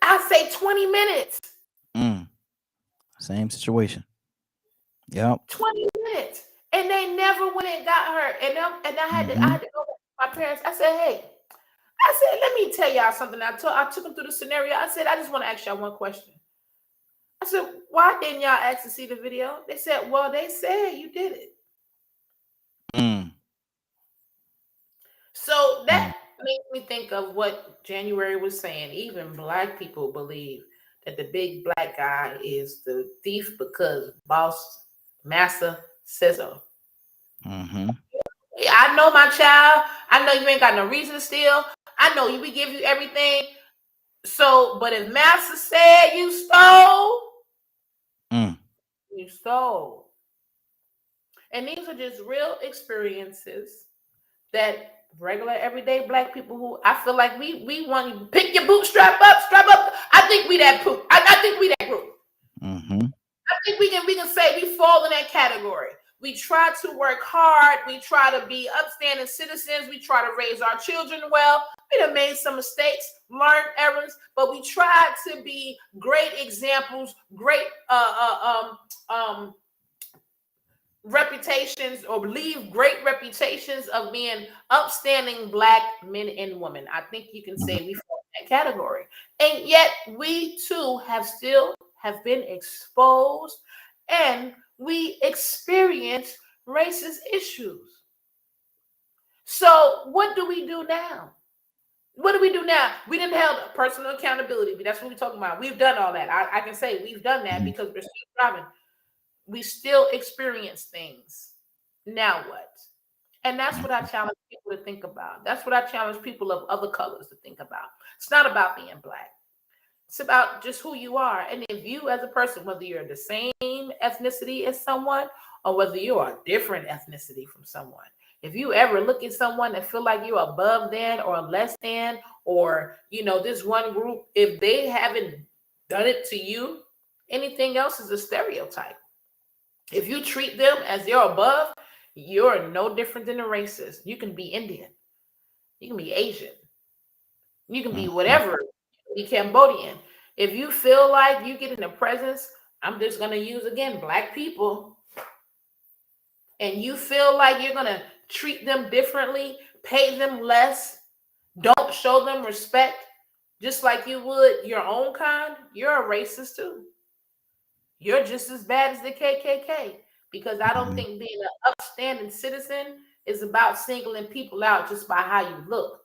I'd say 20 minutes. Same situation. Yep. 20 minutes. And they never went and got her. And I had to go back to my parents. I said, hey, let me tell y'all something. I took them through the scenario. I said, I just want to ask y'all one question. I said, why didn't y'all ask to see the video? They said, well, they said you did it. So that makes me think of what January was saying. Even Black people believe that the big black guy is the thief because master says so. Mm-hmm. I know my child. I know you ain't got no reason to steal. I know we give you everything. So, but if master said you stole, you stole. And these are just real experiences that regular everyday black people who I feel like we want you to pick your bootstrap up, strap up. I think we that group. I think we that group. Mm-hmm. I think we can say we fall in that category. We try to work hard. We try to be upstanding citizens. We try to raise our children well. We have made some mistakes, learned errors, but we try to be great examples, great reputations, or leave great reputations of being upstanding black men and women. I think you can say we fall in that category. And yet we too have been exposed, and we experience racist issues. So what do we do now? What do we do now? We didn't have personal accountability, but that's what we're talking about. We've done all that. I can say we've done that because we're still driving. We still experience things. Now what? And that's what I challenge people to think about. That's what I challenge people of other colors to think about. It's not about being black. It's about just who you are. And if you as a person, whether you're the same ethnicity as someone or whether you are a different ethnicity from someone, if you ever look at someone and feel like you're above than or less than, or, this one group, if they haven't done it to you, anything else is a stereotype. If you treat them as you're above, you're no different than a racist. You can be Indian. You can be Asian. You can be whatever. Be Cambodian. If you feel like you get in the presence, I'm just going to use again, black people, and you feel like you're going to treat them differently, pay them less, don't show them respect, just like you would your own kind, you're a racist too. You're just as bad as the KKK, because I don't think being an upstanding citizen is about singling people out just by how you look.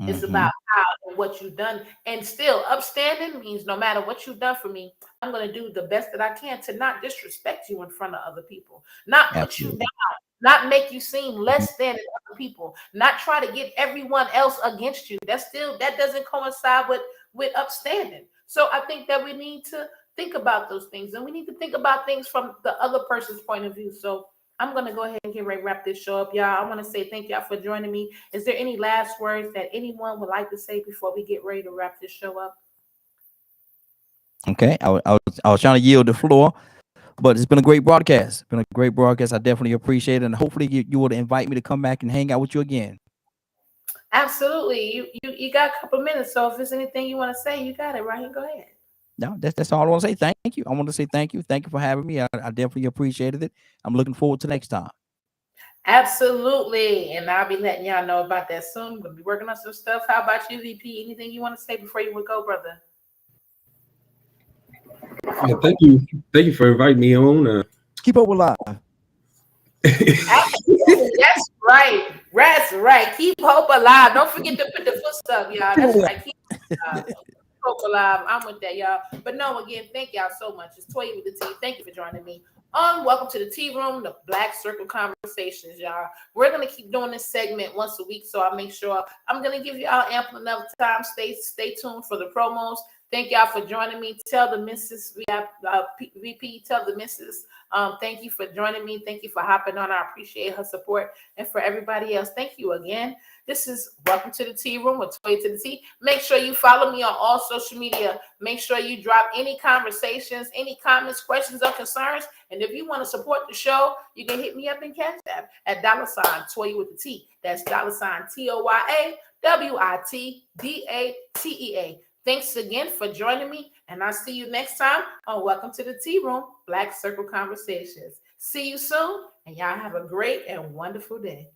It's about how and what you've done. And still, upstanding means no matter what you've done for me, I'm going to do the best that I can to not disrespect you in front of other people, not put you down, not make you seem less than other people, not try to get everyone else against you. That doesn't coincide with upstanding. So I think that we need to think about those things, and we need to think about things from the other person's point of view. So I'm going to go ahead and get ready to wrap this show up, y'all. I want to say thank y'all for joining me. Is there any last words that anyone would like to say before we get ready to wrap this show up? Okay, I was trying to yield the floor, but it's been a great broadcast. It's been a great broadcast. I definitely appreciate it, and hopefully you would invite me to come back and hang out with you again. Absolutely. You got a couple of minutes, so if there's anything you want to say, you got it right here. Go ahead. No, that's all I want to say. Thank you. I want to say thank you. Thank you for having me. I definitely appreciated it. I'm looking forward to next time. Absolutely. And I'll be letting y'all know about that soon. We'll be working on some stuff. How about you, VP? Anything you want to say before you would go, brother? Yeah, thank you. Thank you for inviting me on. Keep up with live. Absolutely. That's right. That's right. Keep hope alive. Don't forget to put the footstep, y'all. That's right. Keep hope alive. I'm with that, y'all. But no, again, thank y'all so much. It's Toya with the T. Thank you for joining me. Welcome to the Tea Room, the Black Circle Conversations, y'all. We're going to keep doing this segment once a week, so I'll make sure I'm going to give y'all ample enough time. Stay tuned for the promos. Thank y'all for joining me. Tell the missus, we have VP, tell the missus, thank you for joining me. Thank you for hopping on. I appreciate her support. And for everybody else, thank you again. This is Welcome to the Tea Room with Toya to the T. Make sure you follow me on all social media. Make sure you drop any conversations, any comments, questions, or concerns. And if you want to support the show, you can hit me up in Cash App at $Toya with the T. That's $ToyaWittDATA. Thanks again for joining me, and I'll see you next time on Welcome to the Tea Room, Black Circle Conversations. See you soon, and y'all have a great and wonderful day.